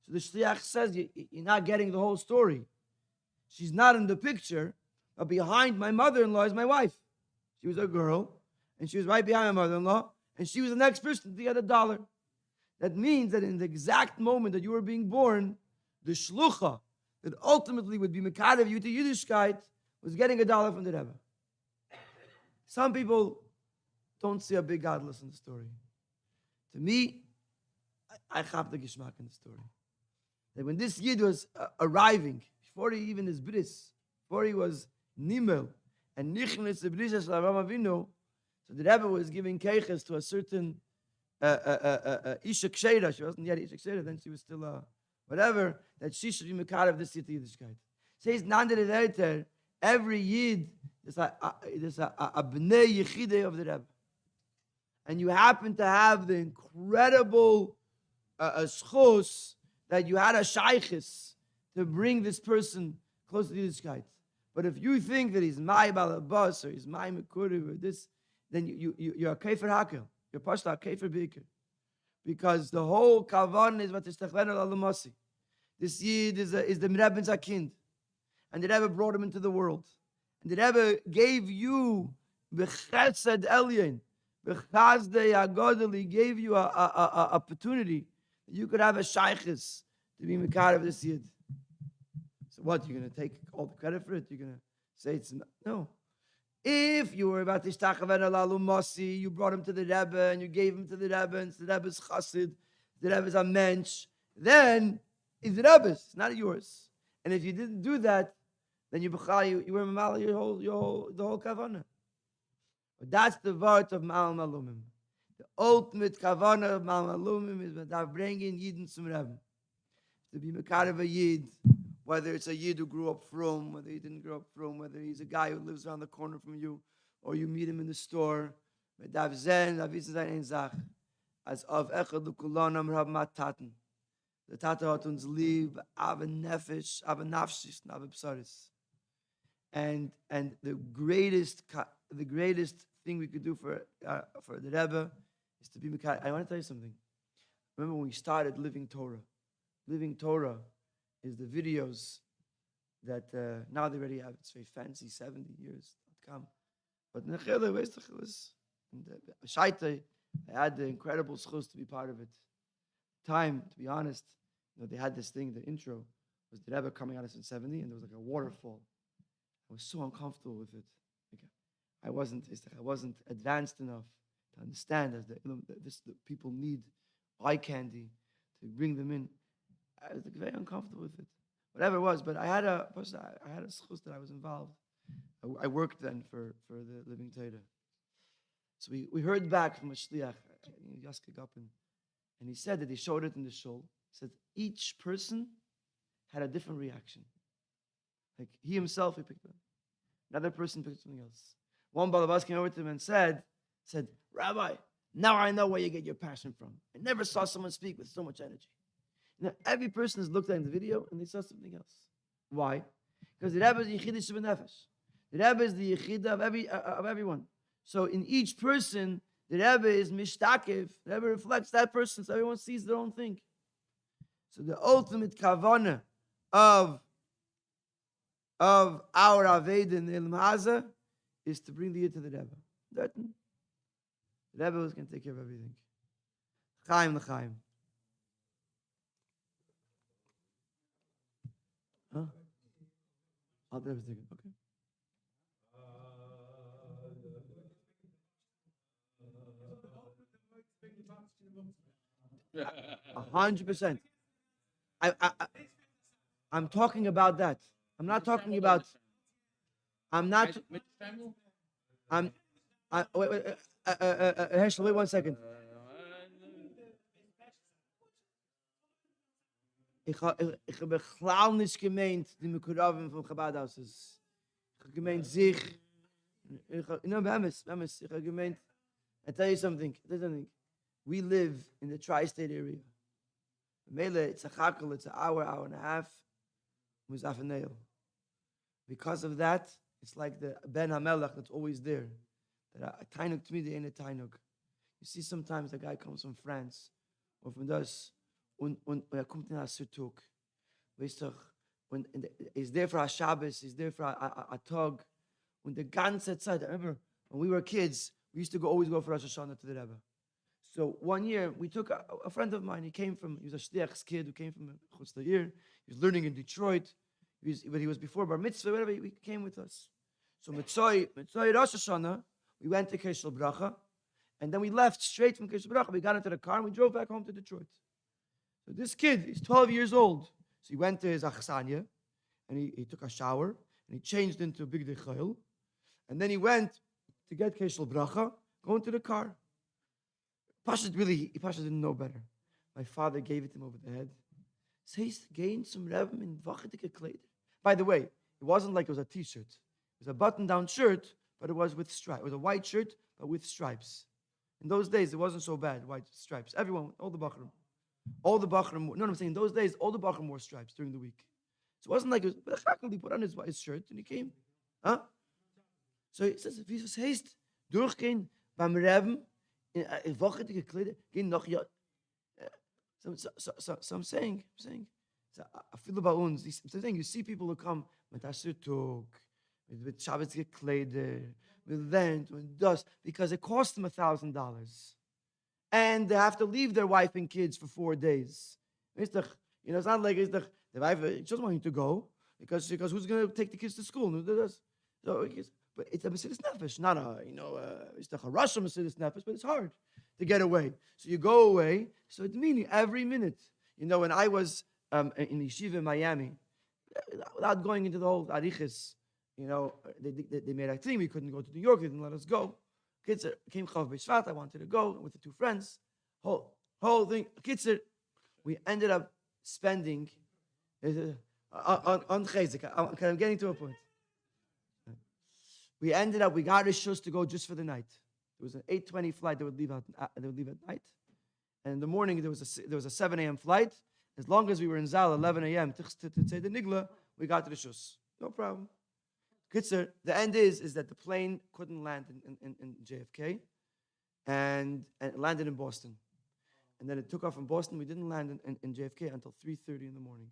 So the shliach says, "You're not getting the whole story. She's not in the picture, but behind my mother-in-law is my wife. She was a girl, and she was right behind my mother-in-law, and she was the next person to get $1. That means that in the exact moment that you were being born, the shlucha that ultimately would be mekadev you to Yiddishkeit was getting $1 from the Rebbe." Some people don't see a big godless in the story. To me, I have the geschmack in the story. That when this Yid was arriving, before he even is bris, before he was nimel, and nichnes the bris of Avraham Avinu, so the Rebbe was giving keiches to a certain Isha Ksheira. She wasn't yet Isha Ksheira, then she was still whatever, that she should be mekar of this Yiddishkeit. Says Nandere every Yid is a bnei yechide of the Rebbe. And you happen to have the incredible schos that you had a shaykhis to bring this person close to Yiddishkeit. But if you think that he's my balabas or he's my mekurev or this, then you're a kefer hakel. You're pashta a kefer beker. Because the whole kavan is what is tachven al Motzie. This Yid is the Rebbe's kind. And the Rebbe brought him into the world. And the Rebbe gave you b'chesed elyon, b'chazdei agadol, he gave you a opportunity that you could have a shaykhis to be mekar of this Yid. So what, you're going to take all the credit for it? You're going to say it's no. If you were about to shtachven al Motzie, you brought him to the Rebbe and you gave him to the Rebbe, and the Rebbe's chassid, the Rebbe's a mensch, then it's the Rebbe's, it's not yours. And if you didn't do that, then you were mamal the whole kavanah. But that's the word of Mal Malumim. The ultimate kavanah of Mal Malumim is that bringing Yidin zum Rebbe. To be mekar of a Yid, whether it's a Yid who grew up from, whether he didn't grow up from, whether he's a guy who lives around the corner from you, or you meet him in the store. Dav zen, dav wissen sein ein Sach. As of echad ukulanam rab mataten. The Tata hat uns lieb, aber nefesh, aber nafshis, aber psaris. And the greatest thing we could do for the Rebbe is to be mekar. I want to tell you something. Remember when we started Living Torah? Living Torah is the videos that now they already have. It's very fancy, 70 years.com. But Nechele, weißt du, was? Shaita, I had the incredible schus to be part of it. Time, to be honest, they had this thing, the intro was the Rebbe coming at us in 70, and there was like a waterfall. I was so uncomfortable with it. I wasn't advanced enough to understand as the people need eye candy to bring them in. I was very uncomfortable with it. Whatever it was, but I had a schus that I was involved. I worked then for the Living Torah. So we heard back from a shliach, Yaske Gapin, and he said that he showed it in the shul. He said each person had a different reaction. Like he himself, he picked it up. Another person picked something else. One Balabas came over to him and said, Rabbi, now I know where you get your passion from. I never saw someone speak with so much energy. Every person has looked at in the video and they saw something else. Why? Because the Rebbe is the Yechidah Sheb'nefesh. The Rebbe is the Yechidah of everyone. So in each person, the Rebbe is mishtakev. The Rebbe reflects that person, so everyone sees their own thing. So the ultimate kavanah of our Aved in Ilm Haza is to bring the Yid to the Rebbe. The Rebbe was going to take care of everything. Chaim l'chaim. Huh? I'll do everything. Okay. 100%. I'm talking about that. I'm not talking about. I'm not. I'm. Wait. Herschel, wait 1 second. Ich habe beklaal nicht gemeint, die Mekuravim vom Chabad-Haus ist. Ich habe gemeint sich. Ich habe gemeint. I tell you something. We live in the tri-state area. Mele, it's a chakel, it's an hour and a half. Muzafaneil. Because of that, it's like the Ben HaMelech that's always there. That a tainuk to me, they ain't a tainuk. You see, sometimes a guy comes from France or from us, und kommt in a Surtuk. Weißt du, he's there for a Shabbos, he's there for a Tag. Und the ganze Zeit, I remember when we were kids, we used to always go for Rosh Hashanah to the Rebbe. So one year, we took a friend of mine, he was a Shliach's kid who came from Chutz La'ir. He was learning in Detroit, but he was before Bar Mitzvah, whatever, he came with us. So Motzie Rosh Hashanah, we went to Keshel Bracha, and then we left straight from Keshel Bracha. We got into the car and we drove back home to Detroit. So this kid, he's 12 years old. So he went to his achsanya, and he took a shower, and he changed into a big dechayil, and then he went to get Keshel Bracha, go into the car. Pasha didn't know better. My father gave it to him over the head. Says, gain some Rebbe in wachetike kleider. By the way, it wasn't like it was a t-shirt. It was a button-down shirt, but it was with stripes. It was a white shirt, but with stripes. In those days, it wasn't so bad, white stripes. Everyone, all the Bachram, no, I'm saying in those days, all the Bachram wore stripes during the week. So it wasn't like it was, but he put on his shirt and he came. Huh? So he says, if he says, haste, durchgehen beim Rebbe, in wachetike kleider, gehen noch ja. So I'm saying, I feel about uns. I'm saying, you see people who come with Ashertuk, with Shabbos gekleider, with lent, with dust, because it costs them $1,000, and they have to leave their wife and kids for 4 days. It's not like the wife doesn't want you to go because who's going to take the kids to school? So, but it's a Mesidus Nefesh, not it's a Russian Mesidus Nefesh, but it's hard to get away. So you go away. So it's meaning every minute. When I was in Yeshiva in Miami, without going into the whole Arichis, they made a thing. We couldn't go to New York. They didn't let us go. Kids came Chav B'Shvat. I wanted to go with the 2 friends. Whole thing. Kids, we ended up spending on Chayzik. I'm getting to a point. We got Rishus to go just for the night. There was an 8:20 flight that would leave at night, and in the morning there was a 7 a.m. flight. As long as we were in Zal 11 a.m. to say the Nigla, we got Rishus. No problem. Kitzer, the end is that the plane couldn't land in JFK, and it landed in Boston, and then it took off from Boston. We didn't land in JFK until 3:30 in the morning.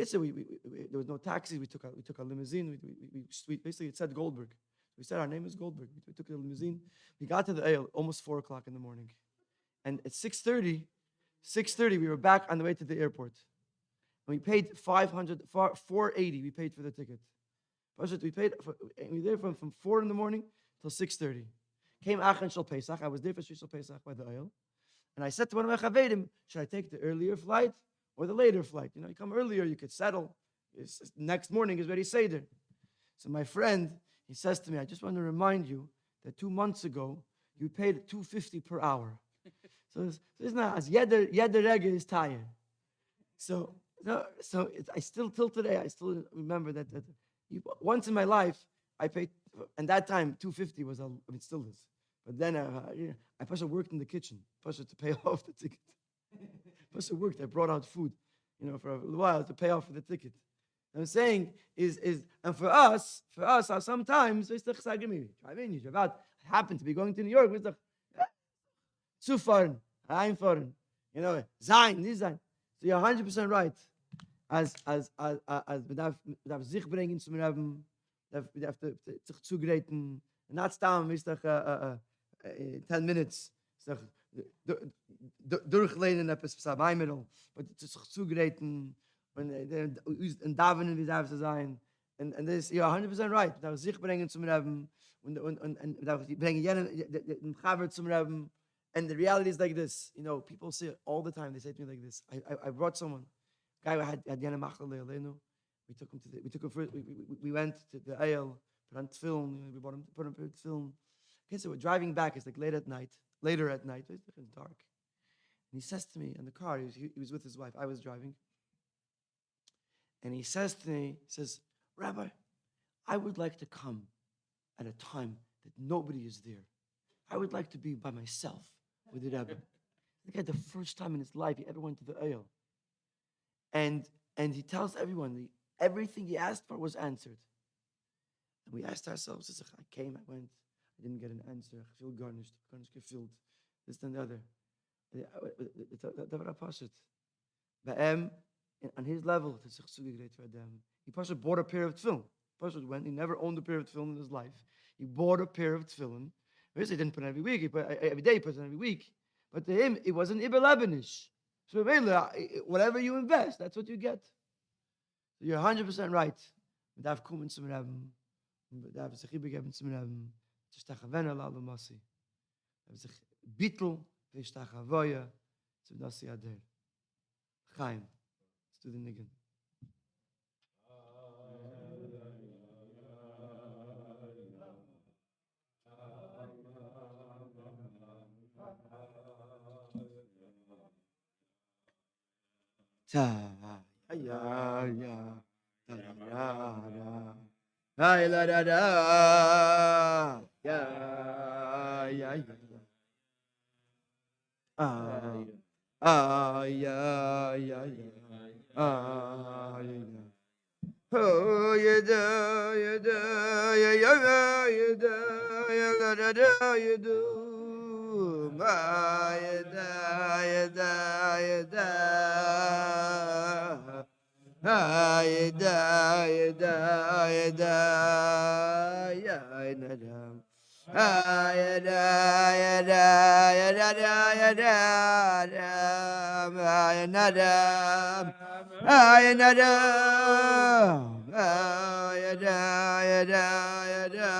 So there was no taxis. We took a limousine. We basically, it said Goldberg. We said our name is Goldberg. We took a limousine. We got to the Ale almost 4 o'clock in the morning, and at 6:30, we were back on the way to the airport. And we paid $480. We paid for the ticket. We were there from 4 in the morning till 6:30. Came Achan Shal Pesach. I was there for Shal Pesach by the Ale, and I said to one of my chavedim, should I take the earlier flight or the later flight? You come earlier, you could settle. Next morning is ready Seder. So my friend, he says to me, I just want to remind you that 2 months ago, you paid $250 per hour. So it's not as yeder rega is tired. So No, so I still till today I still remember that once in my life I paid, and that time 250 was it still is, but then I Pasha worked in the kitchen, Pasha to pay off the ticket. Pasha worked. I brought out food, for a little while to pay off for the ticket. What I'm saying is, and for us, sometimes we still drive in, you drive out. I happen to be going to New York. We still zu fahren, einfahren, sein, nicht sein. So you're 100% right. As we darf sich bringen zum Reben, we have to sich zugreiten. Not stam, ist doch 10 minutes. Ist doch durchlehnen etwas Sabaimittel, but sich zugreiten und davenen wie darf es sein. And this, you're 100% right. We darf sich bringen zum Reben und we darf bringen den Chaver zum Reben. And the reality is like this, people say it all the time. They say to me like this. I brought someone, guy who had Yana Machal Leilenu. We took him first. We went to the Ayel, put on film. We brought him, put him film. Okay, so we're driving back. It's like later at night. It's dark. And he says to me in the car. He was with his wife. I was driving. And he says to me, Rabbi, I would like to come at a time that nobody is there. I would like to be by myself with the Rebbe. The guy, the first time in his life he ever went to the Ayel. And he tells everyone everything he asked for was answered. And we asked ourselves, I came, I went, I didn't get an answer. I feel garnished gefilled, this and the other. But on his level, he Pasha bought a pair of tefillin. Pasha went, he never owned a pair of tefillin in his life. He bought a pair of tefillin. He didn't put it every week, every day he puts it every week. But to him, it was an Iber Lebenish. So whatever you invest, that's what you get. So you're 100% right. We have kommen zum Reben. We have sich übergeben zum Reben. Tishtachaven ala Motzie. We have sich bittel, Tishtachavoya, zum Nasi Ader. Chaim. Let's do the niggin. Ta ya ya ta ya ya ay la da da ya ya ya ya ya ya ya oh ya da ya da ya ya ya da ya la da da ya do ma ya da ya da ya da ya da ya da ya da ya nadam ya da ya da ya da ya da ya nadam ya nadam ya da ya da ya da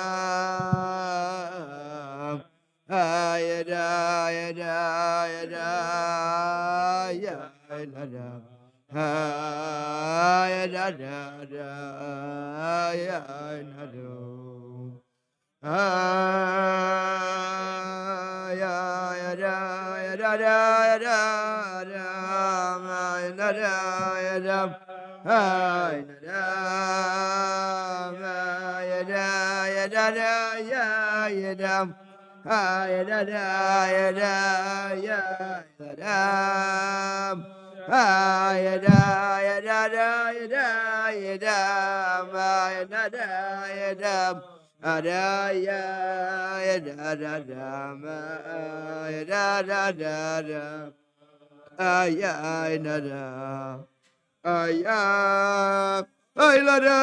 ya da ya da ya da ya nadam ya da da da ya nadam ya da ya da ya da ya da ya da ay nadam ya da ya da ya da ay da ya da ya nadam ay da ya da ya da ya da ay nadam ya da ada ya da da da ya da da da da ay nadam ay la da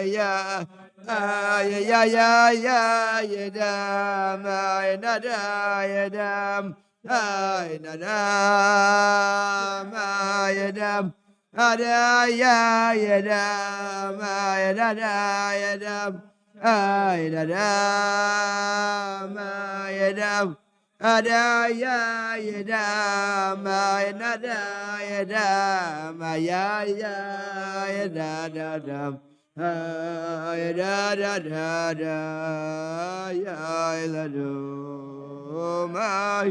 ya ya da ay nada ya da ay nada ya da ada ya da ay nada ya da ay nada ya da ada ya da ma nada ya da ma ya da da da ya da da da da ya la do ma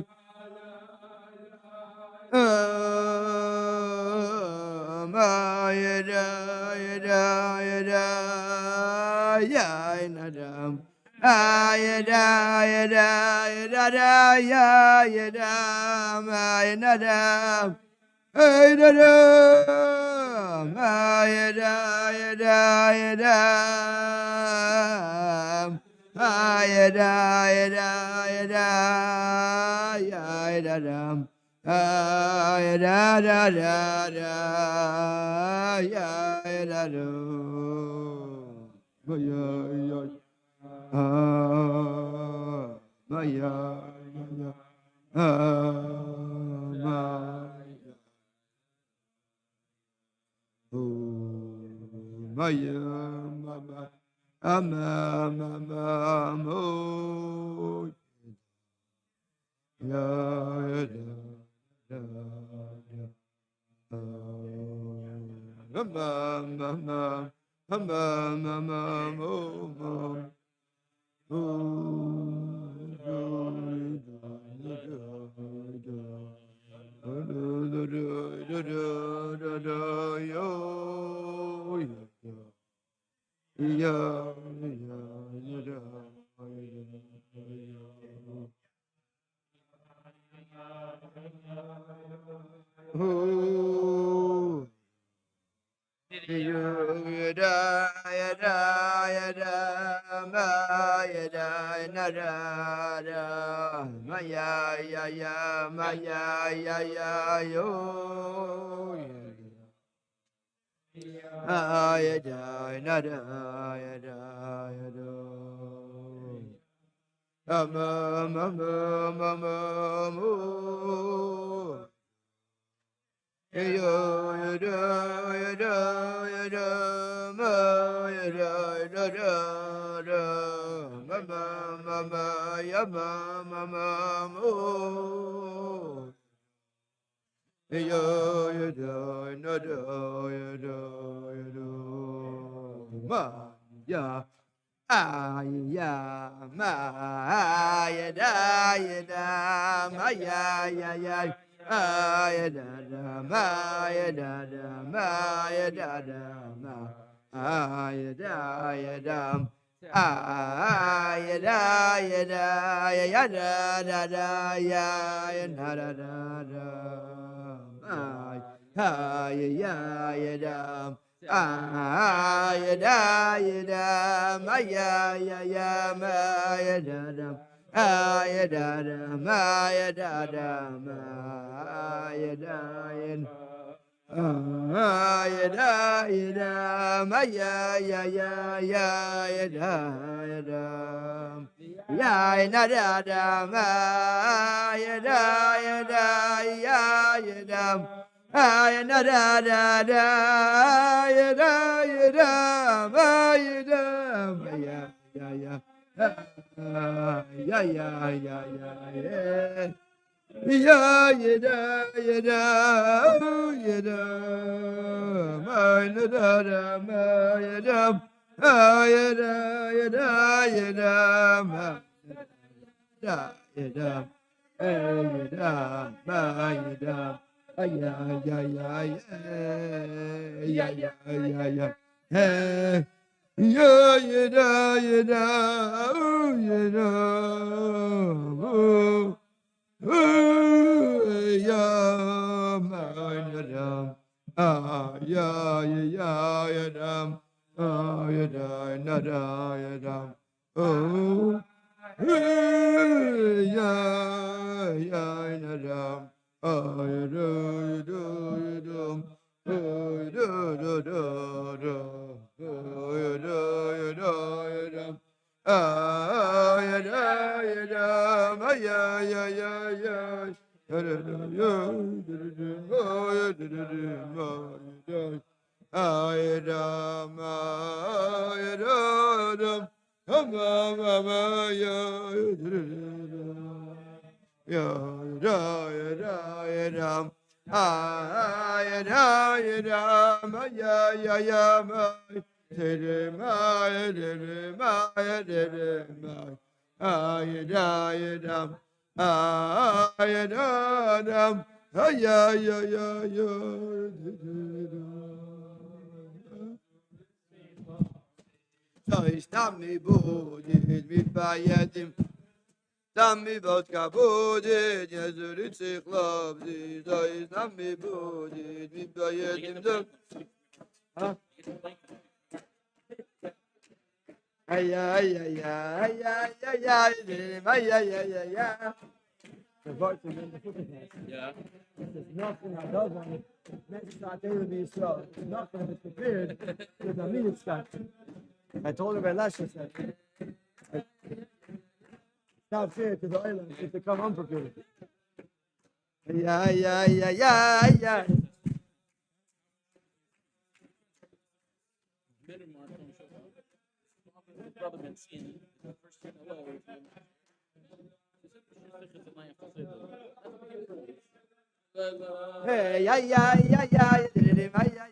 ist Tami Budit mit Bayedim. Tami Bot Kabudit, Jezurit sich Lob, sie so ist Tami Budit mit Bayedim. Ay, ay, ay, ay, ay, ay, ay, ay, ay, ay. The voice is in the footnote.
Yeah.
There's nothing I don't want. Next time they will be so. Nothing is prepared with a minute start. I told her by last year, it's not fair to the island if they come unprepared. Yeah, yeah, yeah, yeah, yeah.
Brother been seeing the first thing hello.
Hey, yeah, yeah, yeah, yeah, yeah, yeah,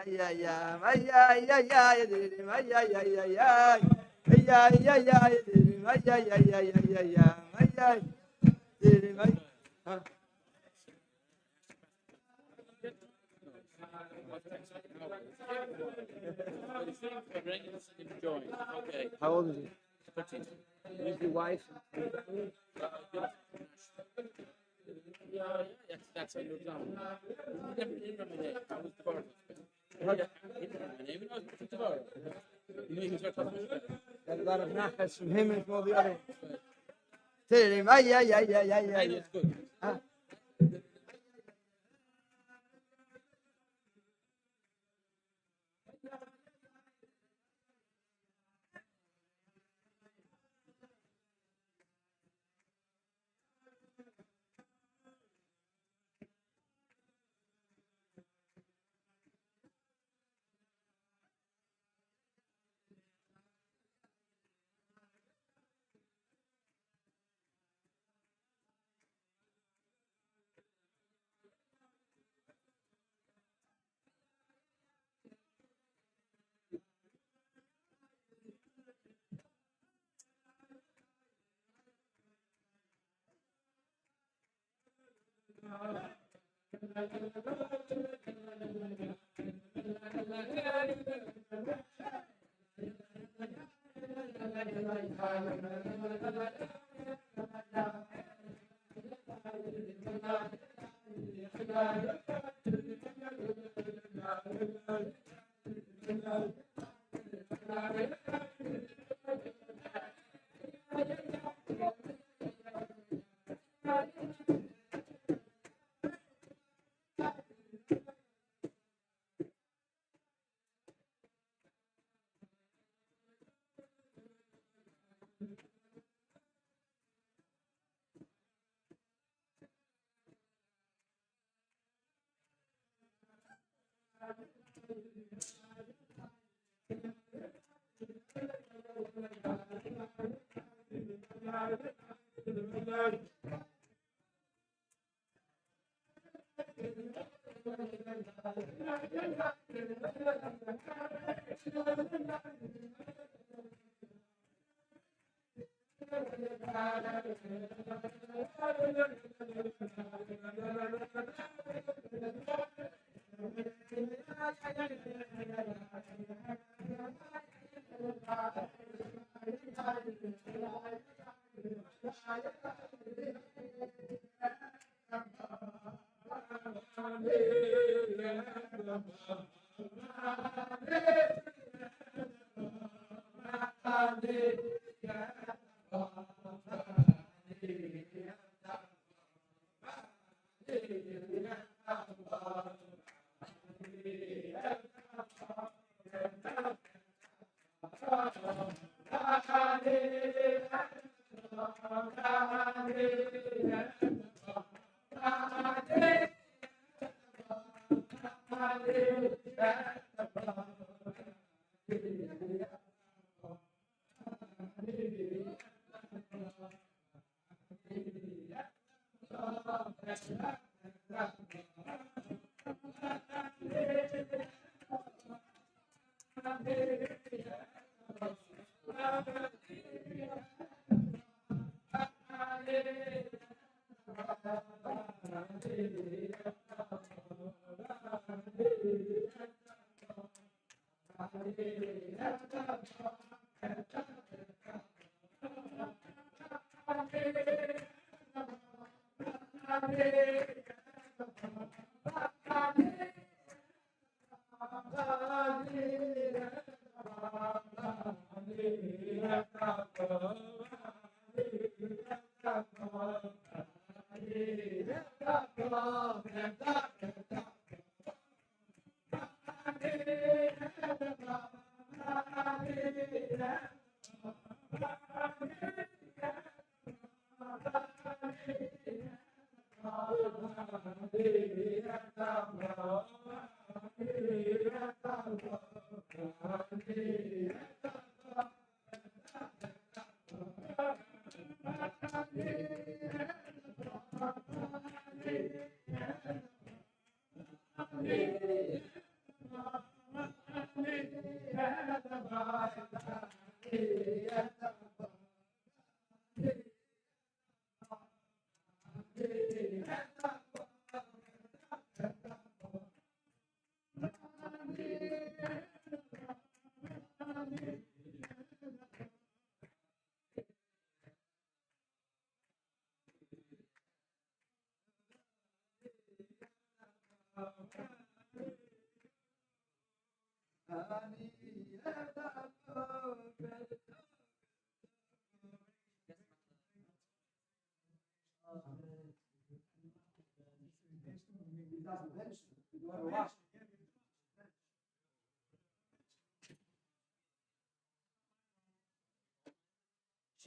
yeah, yeah, yeah, yeah, yeah, yeah, yeah, yeah, yeah, yeah, yeah. Yeah, yeah, yeah, yeah, yeah, yeah, yeah, yeah, yeah, yeah.
Okay.
How old is he?
13.
Is your wife?
Yeah, that's how you're done. He never remember my name. I was the bar. He didn't remember my name. He was the bar. You know, he was talking
Got a lot of nachas from him and from all the others. Yeah, yeah, yeah, yeah, yeah, yeah.
It's good.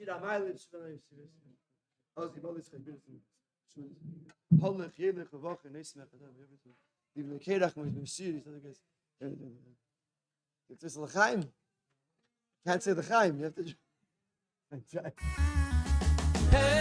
Shira Meilich, aus die Bolles gebildet. Holle hele Woche nicht mehr da wir. Die Kedach mit dem Siri, das ist. It's l'chaim. Can't say l'chaim. You have to.
Hey.